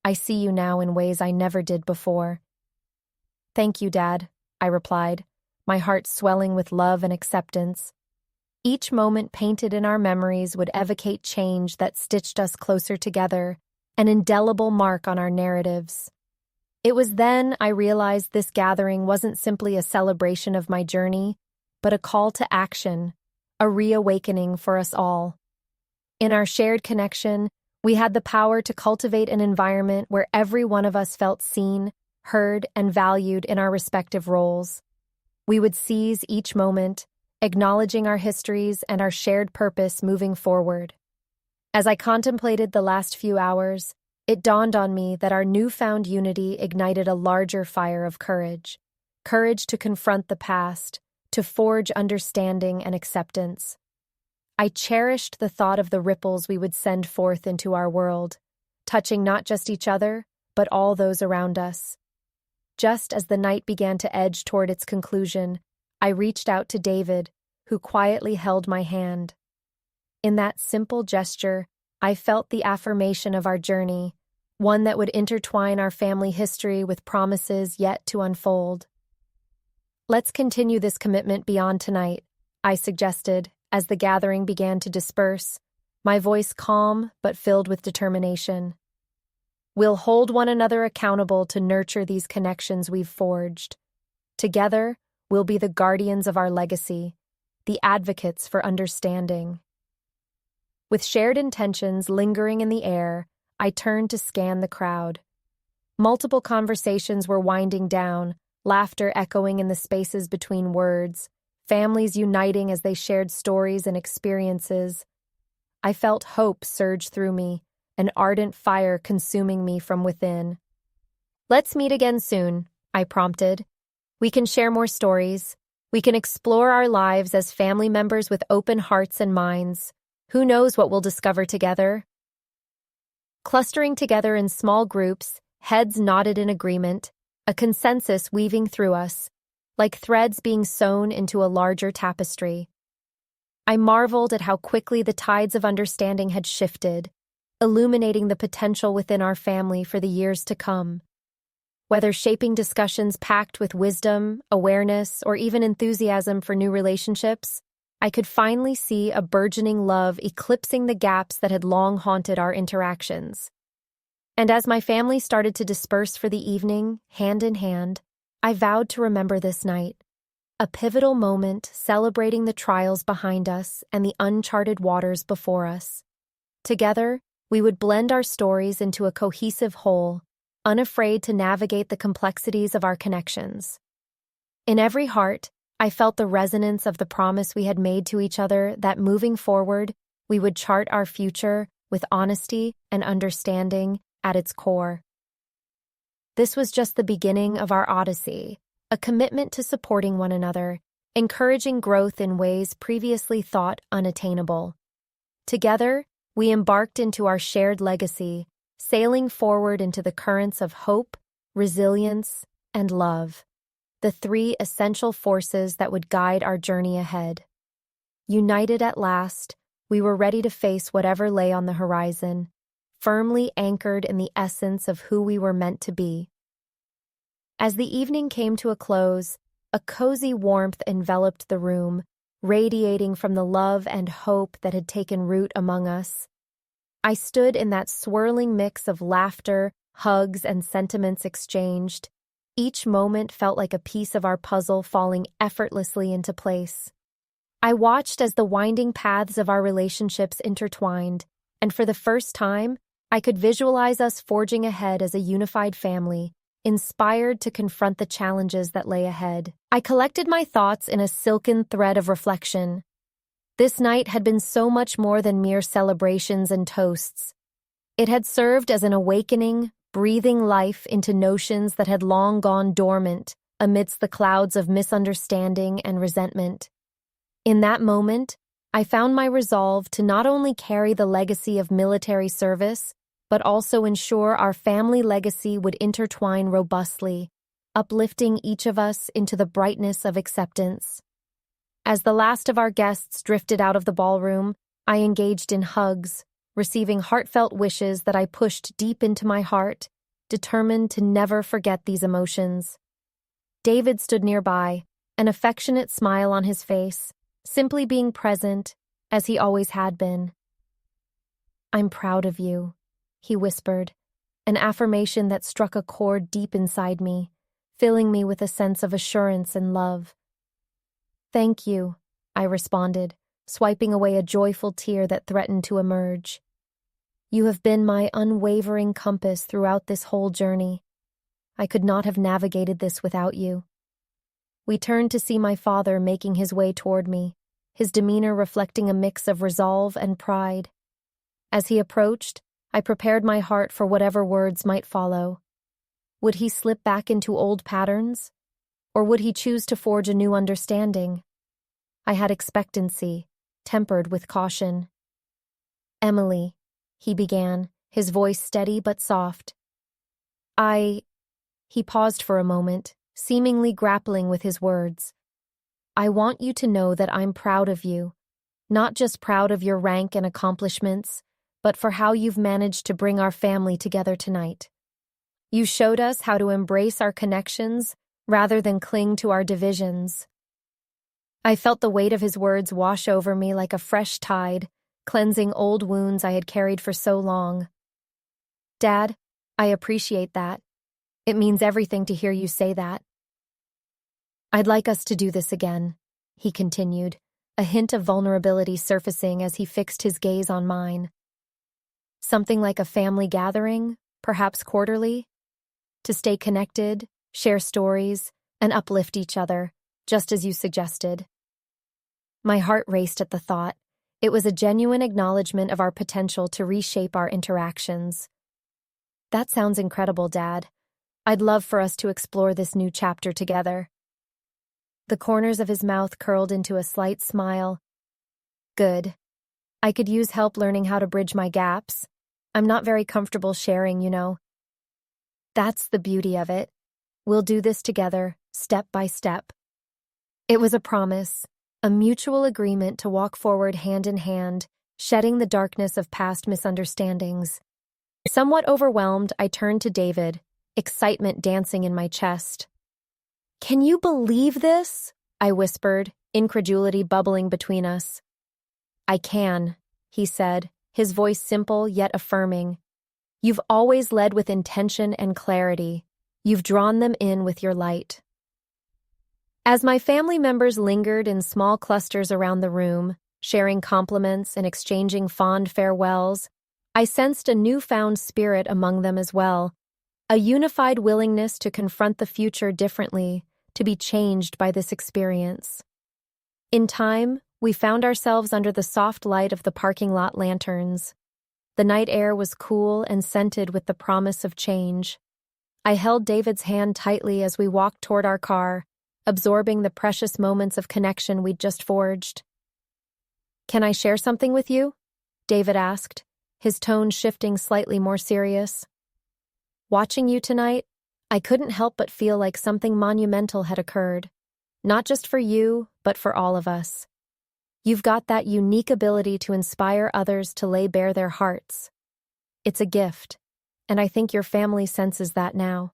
"I see you now in ways I never did before." "Thank you, Dad," I replied, my heart swelling with love and acceptance. Each moment painted in our memories would evocate change that stitched us closer together, an indelible mark on our narratives. It was then I realized this gathering wasn't simply a celebration of my journey, but a call to action, a reawakening for us all. In our shared connection, we had the power to cultivate an environment where every one of us felt seen, heard, and valued in our respective roles. We would seize each moment, acknowledging our histories and our shared purpose moving forward. As I contemplated the last few hours, it dawned on me that our newfound unity ignited a larger fire of courage. Courage to confront the past, to forge understanding and acceptance. I cherished the thought of the ripples we would send forth into our world, touching not just each other, but all those around us. Just as the night began to edge toward its conclusion, I reached out to David, who quietly held my hand. In that simple gesture, I felt the affirmation of our journey, one that would intertwine our family history with promises yet to unfold. "Let's continue this commitment beyond tonight," I suggested as the gathering began to disperse, my voice calm but filled with determination. "We'll hold one another accountable to nurture these connections we've forged. Together, we'll be the guardians of our legacy, the advocates for understanding." With shared intentions lingering in the air, I turned to scan the crowd. Multiple conversations were winding down, laughter echoing in the spaces between words, families uniting as they shared stories and experiences. I felt hope surge through me, an ardent fire consuming me from within. "Let's meet again soon," I prompted. "We can share more stories. We can explore our lives as family members with open hearts and minds. Who knows what we'll discover together?" Clustering together in small groups, heads nodded in agreement, a consensus weaving through us, like threads being sewn into a larger tapestry. I marveled at how quickly the tides of understanding had shifted, illuminating the potential within our family for the years to come. Whether shaping discussions packed with wisdom, awareness, or even enthusiasm for new relationships, I could finally see a burgeoning love eclipsing the gaps that had long haunted our interactions. And as my family started to disperse for the evening, hand in hand, I vowed to remember this night, a pivotal moment celebrating the trials behind us and the uncharted waters before us. Together, we would blend our stories into a cohesive whole, unafraid to navigate the complexities of our connections. In every heart, I felt the resonance of the promise we had made to each other that moving forward, we would chart our future with honesty and understanding at its core. This was just the beginning of our odyssey, a commitment to supporting one another, encouraging growth in ways previously thought unattainable. Together, we embarked into our shared legacy, sailing forward into the currents of hope, resilience, and love, the three essential forces that would guide our journey ahead. United at last, we were ready to face whatever lay on the horizon, firmly anchored in the essence of who we were meant to be. As the evening came to a close, a cozy warmth enveloped the room, radiating from the love and hope that had taken root among us. I stood in that swirling mix of laughter, hugs, and sentiments exchanged. Each moment felt like a piece of our puzzle falling effortlessly into place. I watched as the winding paths of our relationships intertwined, and for the first time, I could visualize us forging ahead as a unified family, inspired to confront the challenges that lay ahead. I collected my thoughts in a silken thread of reflection. This night had been so much more than mere celebrations and toasts. It had served as an awakening, breathing life into notions that had long gone dormant amidst the clouds of misunderstanding and resentment. In that moment, I found my resolve to not only carry the legacy of military service, but also ensure our family legacy would intertwine robustly, uplifting each of us into the brightness of acceptance. As the last of our guests drifted out of the ballroom, I engaged in hugs, receiving heartfelt wishes that I pushed deep into my heart, determined to never forget these emotions. David stood nearby, an affectionate smile on his face, simply being present, as he always had been. "I'm proud of you," he whispered, an affirmation that struck a chord deep inside me, filling me with a sense of assurance and love. "Thank you," I responded, swiping away a joyful tear that threatened to emerge. "You have been my unwavering compass throughout this whole journey. I could not have navigated this without you." We turned to see my father making his way toward me, his demeanor reflecting a mix of resolve and pride. As he approached, I prepared my heart for whatever words might follow. Would he slip back into old patterns? Or would he choose to forge a new understanding? I had expectancy, tempered with caution. "Emily," he began, his voice steady but soft. He paused for a moment, seemingly grappling with his words. I want you to know that I'm proud of you. Not just proud of your rank and accomplishments, but for how you've managed to bring our family together tonight. You showed us how to embrace our connections rather than cling to our divisions. I felt the weight of his words wash over me like a fresh tide, cleansing old wounds I had carried for so long. Dad, I appreciate that. It means everything to hear you say that. I'd like us to do this again, he continued, a hint of vulnerability surfacing as he fixed his gaze on mine. Something like a family gathering, perhaps quarterly, to stay connected, share stories, and uplift each other, just as you suggested. My heart raced at the thought. It was a genuine acknowledgement of our potential to reshape our interactions. That sounds incredible, Dad. I'd love for us to explore this new chapter together. The corners of his mouth curled into a slight smile. Good. I could use help learning how to bridge my gaps. I'm not very comfortable sharing, you know. That's the beauty of it. We'll do this together, step by step. It was a promise, a mutual agreement to walk forward hand in hand, shedding the darkness of past misunderstandings. Somewhat overwhelmed, I turned to David, excitement dancing in my chest. Can you believe this? I whispered, incredulity bubbling between us. I can, he said, his voice simple yet affirming. You've always led with intention and clarity. You've drawn them in with your light. As my family members lingered in small clusters around the room, sharing compliments and exchanging fond farewells, I sensed a newfound spirit among them as well, a unified willingness to confront the future differently, to be changed by this experience. In time, we found ourselves under the soft light of the parking lot lanterns. The night air was cool and scented with the promise of change. I held David's hand tightly as we walked toward our car, absorbing the precious moments of connection we'd just forged. Can I share something with you? David asked, his tone shifting slightly more serious. Watching you tonight, I couldn't help but feel like something monumental had occurred. Not just for you, but for all of us. You've got that unique ability to inspire others to lay bare their hearts. It's a gift, and I think your family senses that now.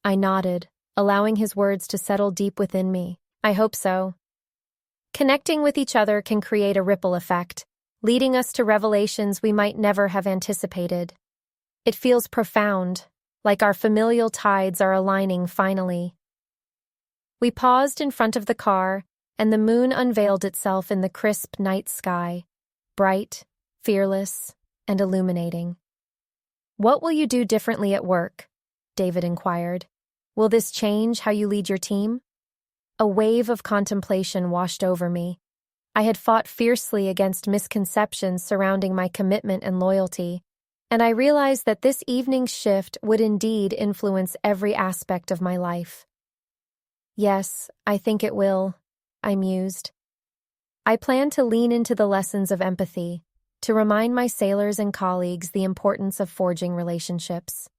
I nodded, allowing his words to settle deep within me. I hope so. Connecting with each other can create a ripple effect, leading us to revelations we might never have anticipated. It feels profound, like our familial tides are aligning finally. We paused in front of the car, and the moon unveiled itself in the crisp night sky, bright, fearless, and illuminating. What will you do differently at work? David inquired. Will this change how you lead your team? A wave of contemplation washed over me. I had fought fiercely against misconceptions surrounding my commitment and loyalty, and I realized that this evening's shift would indeed influence every aspect of my life. Yes, I think it will, I mused. I plan to lean into the lessons of empathy, to remind my sailors and colleagues the importance of forging relationships.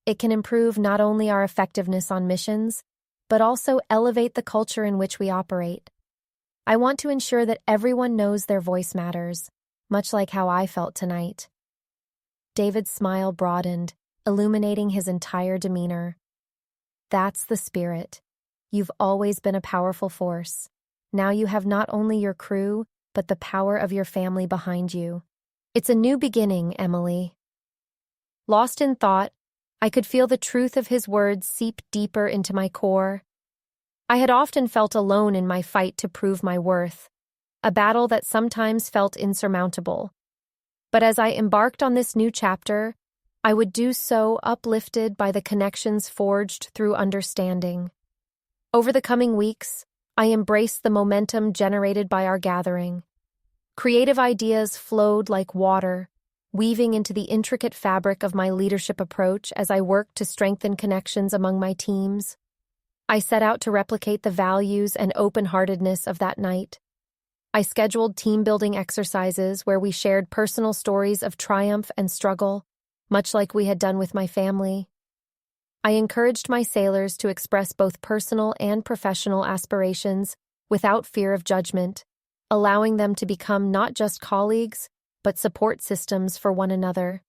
It can improve not only our effectiveness on missions, but also elevate the culture in which we operate. I want to ensure that everyone knows their voice matters, much like how I felt tonight. David's smile broadened, illuminating his entire demeanor. That's the spirit. You've always been a powerful force. Now you have not only your crew, but the power of your family behind you. It's a new beginning, Emily. Lost in thought, I could feel the truth of his words seep deeper into my core. I had often felt alone in my fight to prove my worth, a battle that sometimes felt insurmountable. But as I embarked on this new chapter, I would do so uplifted by the connections forged through understanding. Over the coming weeks, I embraced the momentum generated by our gathering. Creative ideas flowed like water, weaving into the intricate fabric of my leadership approach as I worked to strengthen connections among my teams. I set out to replicate the values and open-heartedness of that night. I scheduled team-building exercises where we shared personal stories of triumph and struggle, much like we had done with my family. I encouraged my sailors to express both personal and professional aspirations, without fear of judgment, allowing them to become not just colleagues, but support systems for one another.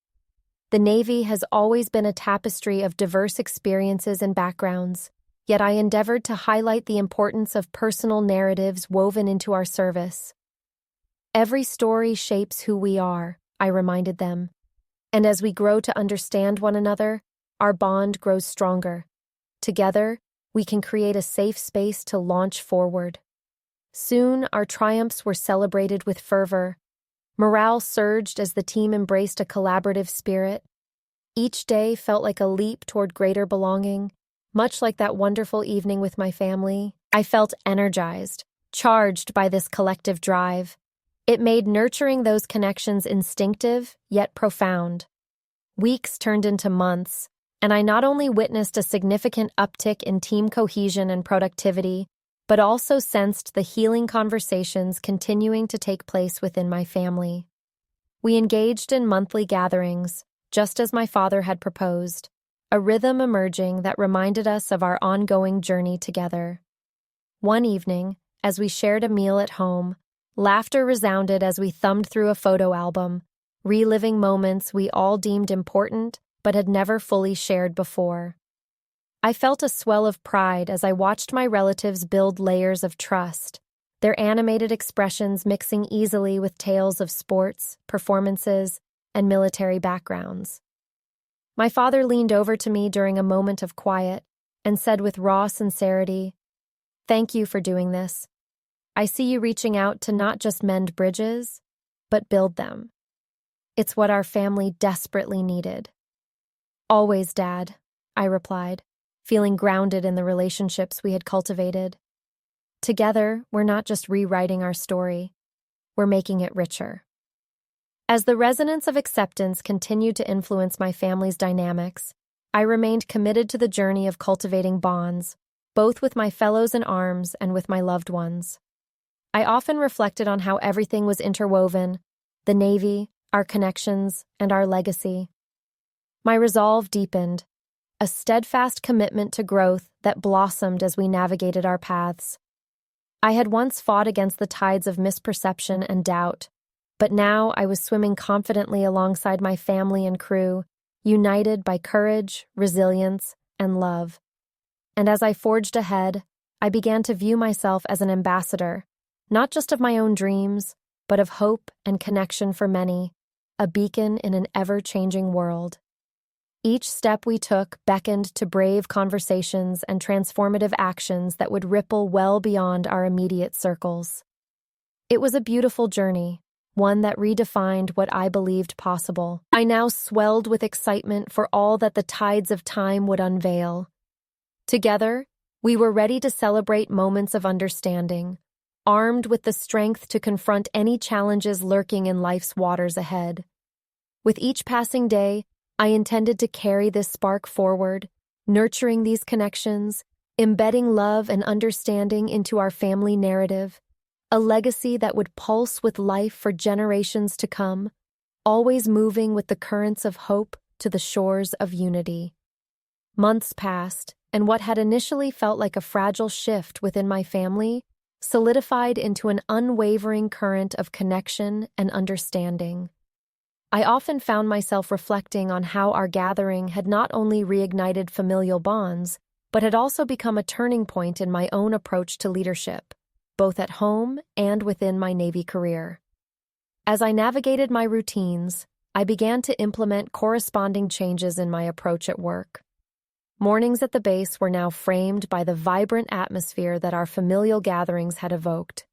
The Navy has always been a tapestry of diverse experiences and backgrounds, yet I endeavored to highlight the importance of personal narratives woven into our service. Every story shapes who we are, I reminded them. And as we grow to understand one another, our bond grows stronger. Together, we can create a safe space to launch forward. Soon, our triumphs were celebrated with fervor. Morale surged as the team embraced a collaborative spirit. Each day felt like a leap toward greater belonging. Much like that wonderful evening with my family, I felt energized, charged by this collective drive. It made nurturing those connections instinctive, yet profound. Weeks turned into months, and I not only witnessed a significant uptick in team cohesion and productivity, but also sensed the healing conversations continuing to take place within my family. We engaged in monthly gatherings, just as my father had proposed, a rhythm emerging that reminded us of our ongoing journey together. One evening, as we shared a meal at home, laughter resounded as we thumbed through a photo album, reliving moments we all deemed important but had never fully shared before. I felt a swell of pride as I watched my relatives build layers of trust, their animated expressions mixing easily with tales of sports, performances, and military backgrounds. My father leaned over to me during a moment of quiet and said with raw sincerity, "Thank you for doing this. I see you reaching out to not just mend bridges, but build them. It's what our family desperately needed." "Always, Dad," I replied, feeling grounded in the relationships we had cultivated. Together, we're not just rewriting our story, we're making it richer. As the resonance of acceptance continued to influence my family's dynamics, I remained committed to the journey of cultivating bonds, both with my fellows in arms and with my loved ones. I often reflected on how everything was interwoven: the Navy, our connections, and our legacy. My resolve deepened, a steadfast commitment to growth that blossomed as we navigated our paths. I had once fought against the tides of misperception and doubt, but now I was swimming confidently alongside my family and crew, united by courage, resilience, and love. And as I forged ahead, I began to view myself as an ambassador, not just of my own dreams, but of hope and connection for many, a beacon in an ever-changing world. Each step we took beckoned to brave conversations and transformative actions that would ripple well beyond our immediate circles. It was a beautiful journey, one that redefined what I believed possible. I now swelled with excitement for all that the tides of time would unveil. Together, we were ready to celebrate moments of understanding, armed with the strength to confront any challenges lurking in life's waters ahead. With each passing day, I intended to carry this spark forward, nurturing these connections, embedding love and understanding into our family narrative, a legacy that would pulse with life for generations to come, always moving with the currents of hope to the shores of unity. Months passed, and what had initially felt like a fragile shift within my family solidified into an unwavering current of connection and understanding. I often found myself reflecting on how our gathering had not only reignited familial bonds, but had also become a turning point in my own approach to leadership, both at home and within my Navy career. As I navigated my routines, I began to implement corresponding changes in my approach at work. Mornings at the base were now framed by the vibrant atmosphere that our familial gatherings had evoked.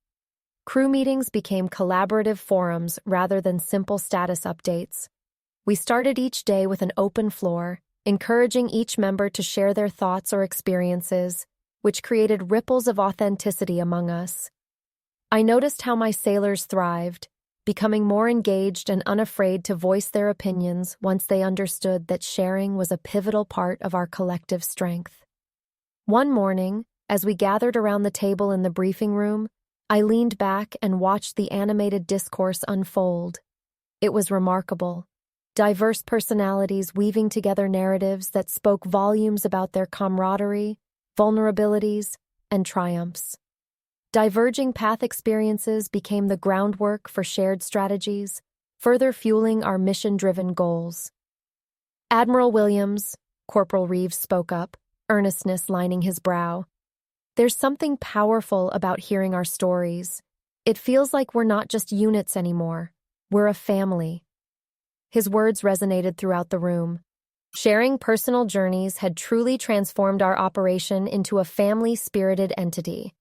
Crew meetings became collaborative forums rather than simple status updates. We started each day with an open floor, encouraging each member to share their thoughts or experiences, which created ripples of authenticity among us. I noticed how my sailors thrived, becoming more engaged and unafraid to voice their opinions once they understood that sharing was a pivotal part of our collective strength. One morning, as we gathered around the table in the briefing room, I leaned back and watched the animated discourse unfold. It was remarkable. Diverse personalities weaving together narratives that spoke volumes about their camaraderie, vulnerabilities, and triumphs. Diverging path experiences became the groundwork for shared strategies, further fueling our mission-driven goals. "Admiral Williams," Corporal Reeves spoke up, earnestness lining his brow. "There's something powerful about hearing our stories. It feels like we're not just units anymore. We're a family." His words resonated throughout the room. Sharing personal journeys had truly transformed our operation into a family-spirited entity.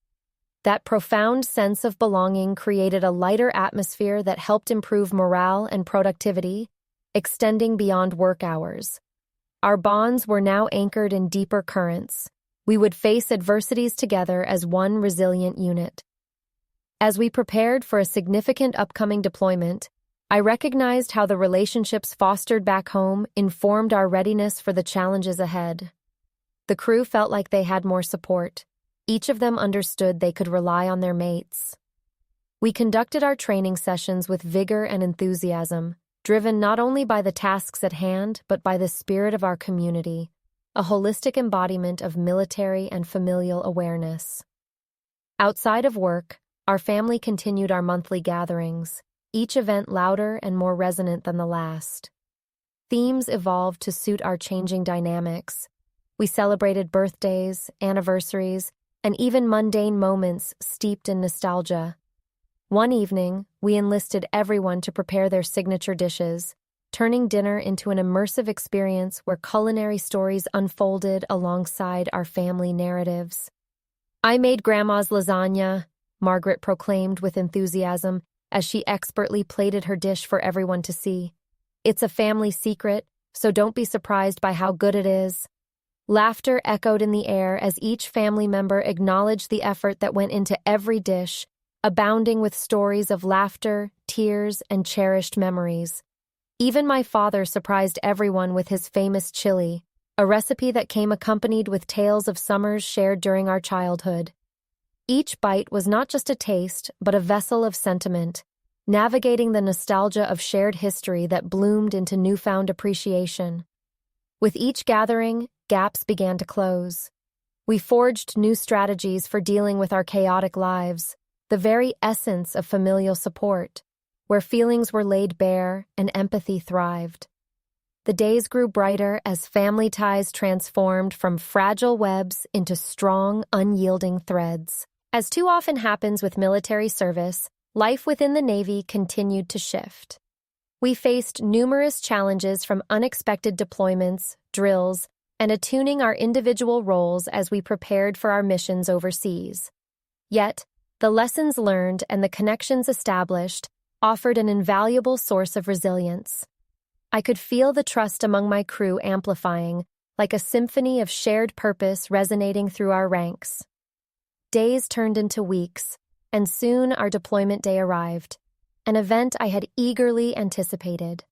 That profound sense of belonging created a lighter atmosphere that helped improve morale and productivity, extending beyond work hours. Our bonds were now anchored in deeper currents. We would face adversities together as one resilient unit. As we prepared for a significant upcoming deployment, I recognized how the relationships fostered back home informed our readiness for the challenges ahead. The crew felt like they had more support. Each of them understood they could rely on their mates. We conducted our training sessions with vigor and enthusiasm, driven not only by the tasks at hand, but by the spirit of our community, a holistic embodiment of military and familial awareness. Outside of work, our family continued our monthly gatherings, each event louder and more resonant than the last. Themes evolved to suit our changing dynamics. We celebrated birthdays, anniversaries, and even mundane moments steeped in nostalgia. One evening, we enlisted everyone to prepare their signature dishes, turning dinner into an immersive experience where culinary stories unfolded alongside our family narratives. "I made Grandma's lasagna," Margaret proclaimed with enthusiasm as she expertly plated her dish for everyone to see. "It's a family secret, so don't be surprised by how good it is." Laughter echoed in the air as each family member acknowledged the effort that went into every dish, abounding with stories of laughter, tears, and cherished memories. Even my father surprised everyone with his famous chili, a recipe that came accompanied with tales of summers shared during our childhood. Each bite was not just a taste, but a vessel of sentiment, navigating the nostalgia of shared history that bloomed into newfound appreciation. With each gathering, gaps began to close. We forged new strategies for dealing with our chaotic lives, the very essence of familial support, where feelings were laid bare and empathy thrived. The days grew brighter as family ties transformed from fragile webs into strong, unyielding threads. As too often happens with military service, life within the Navy continued to shift. We faced numerous challenges from unexpected deployments, drills, and attuning our individual roles as we prepared for our missions overseas. Yet, the lessons learned and the connections established offered an invaluable source of resilience. I could feel the trust among my crew amplifying, like a symphony of shared purpose resonating through our ranks. Days turned into weeks, and soon our deployment day arrived, an event I had eagerly anticipated.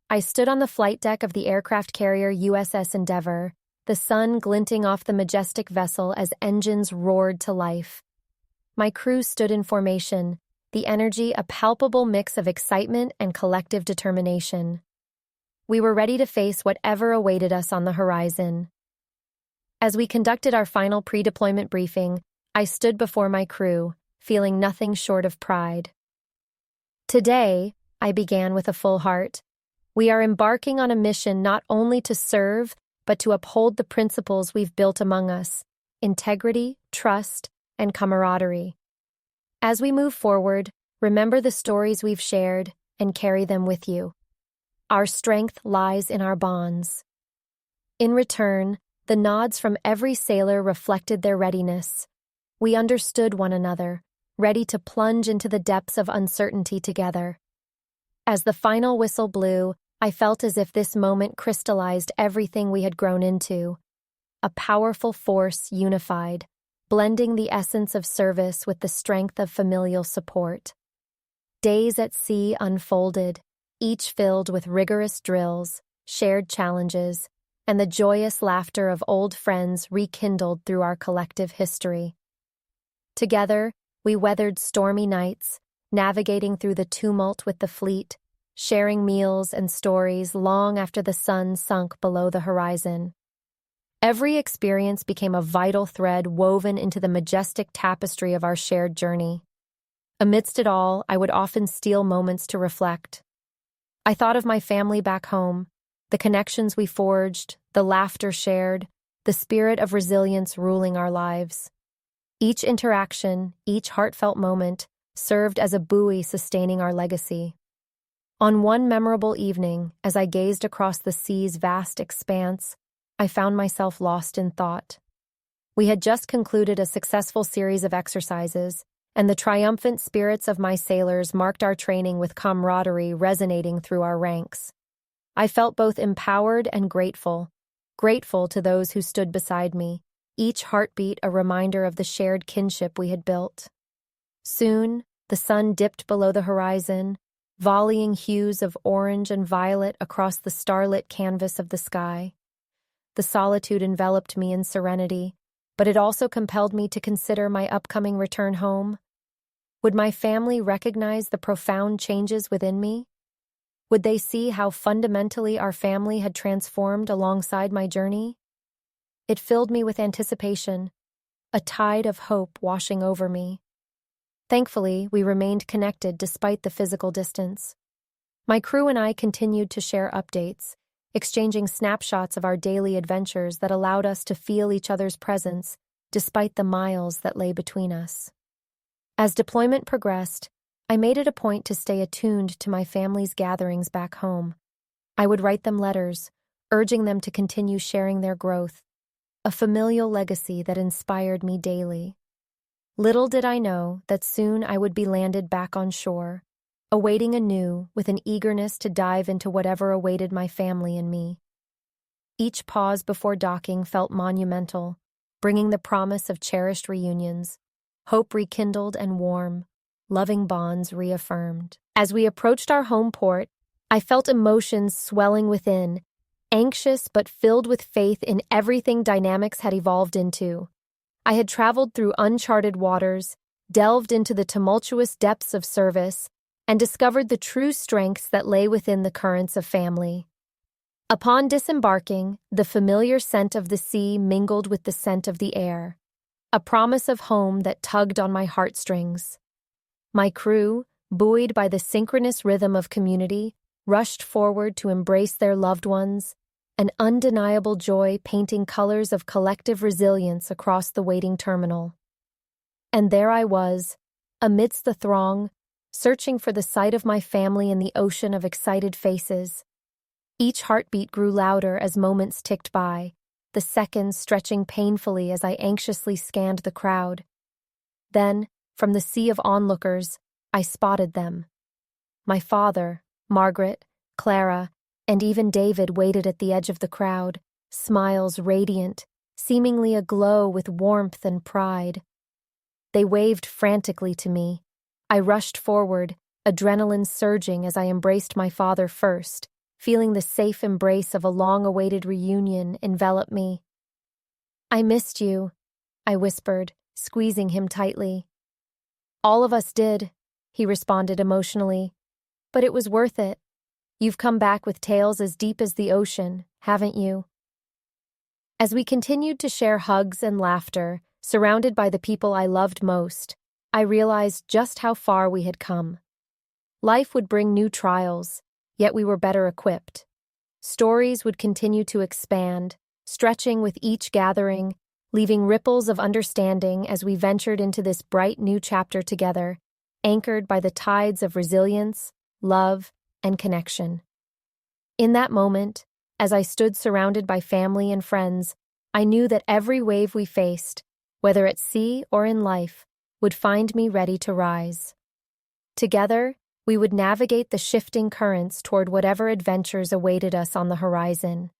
I stood on the flight deck of the aircraft carrier USS Endeavour, the sun glinting off the majestic vessel as engines roared to life. My crew stood in formation, the energy a palpable mix of excitement and collective determination. We were ready to face whatever awaited us on the horizon. As we conducted our final pre-deployment briefing, I stood before my crew, feeling nothing short of pride. "Today," I began with a full heart, "we are embarking on a mission not only to serve, but to uphold the principles we've built among us: integrity, trust, and camaraderie. As we move forward, remember the stories we've shared and carry them with you. Our strength lies in our bonds." In return, the nods from every sailor reflected their readiness. We understood one another, ready to plunge into the depths of uncertainty together. As the final whistle blew, I felt as if this moment crystallized everything we had grown into. A powerful force unified, blending the essence of service with the strength of familial support. Days at sea unfolded, each filled with rigorous drills, shared challenges, and the joyous laughter of old friends rekindled through our collective history. Together, we weathered stormy nights, navigating through the tumult with the fleet, sharing meals and stories long after the sun sunk below the horizon. Every experience became a vital thread woven into the majestic tapestry of our shared journey. Amidst it all, I would often steal moments to reflect. I thought of my family back home, the connections we forged, the laughter shared, the spirit of resilience ruling our lives. Each interaction, each heartfelt moment, served as a buoy sustaining our legacy. On one memorable evening, as I gazed across the sea's vast expanse, I found myself lost in thought. We had just concluded a successful series of exercises, and the triumphant spirits of my sailors marked our training with camaraderie resonating through our ranks. I felt both empowered and grateful to those who stood beside me, each heartbeat a reminder of the shared kinship we had built. Soon, the sun dipped below the horizon, volleying hues of orange and violet across the starlit canvas of the sky. The solitude enveloped me in serenity, but it also compelled me to consider my upcoming return home. Would my family recognize the profound changes within me? Would they see how fundamentally our family had transformed alongside my journey? It filled me with anticipation, a tide of hope washing over me. Thankfully, we remained connected despite the physical distance. My crew and I continued to share updates, exchanging snapshots of our daily adventures that allowed us to feel each other's presence despite the miles that lay between us. As deployment progressed, I made it a point to stay attuned to my family's gatherings back home. I would write them letters, urging them to continue sharing their growth, a familial legacy that inspired me daily. Little did I know that soon I would be landed back on shore, awaiting anew with an eagerness to dive into whatever awaited my family and me. Each pause before docking felt monumental, bringing the promise of cherished reunions, hope rekindled and warm, loving bonds reaffirmed. As we approached our home port, I felt emotions swelling within, anxious but filled with faith in everything dynamics had evolved into. I had traveled through uncharted waters, delved into the tumultuous depths of service, and discovered the true strengths that lay within the currents of family. Upon disembarking, the familiar scent of the sea mingled with the scent of the air, a promise of home that tugged on my heartstrings. My crew, buoyed by the synchronous rhythm of community, rushed forward to embrace their loved ones, an undeniable joy painting colors of collective resilience across the waiting terminal. And there I was, amidst the throng, searching for the sight of my family in the ocean of excited faces. Each heartbeat grew louder as moments ticked by, the seconds stretching painfully as I anxiously scanned the crowd. Then, from the sea of onlookers, I spotted them. My father, Margaret, Clara, and even David waited at the edge of the crowd, smiles radiant, seemingly aglow with warmth and pride. They waved frantically to me. I rushed forward, adrenaline surging as I embraced my father first, feeling the safe embrace of a long-awaited reunion envelop me. "I missed you," I whispered, squeezing him tightly. "All of us did," he responded emotionally. "But it was worth it. You've come back with tales as deep as the ocean, haven't you?" As we continued to share hugs and laughter, surrounded by the people I loved most, I realized just how far we had come. Life would bring new trials, yet we were better equipped. Stories would continue to expand, stretching with each gathering, leaving ripples of understanding as we ventured into this bright new chapter together, anchored by the tides of resilience, love, and connection. In that moment, as I stood surrounded by family and friends, I knew that every wave we faced, whether at sea or in life, would find me ready to rise. Together, we would navigate the shifting currents toward whatever adventures awaited us on the horizon.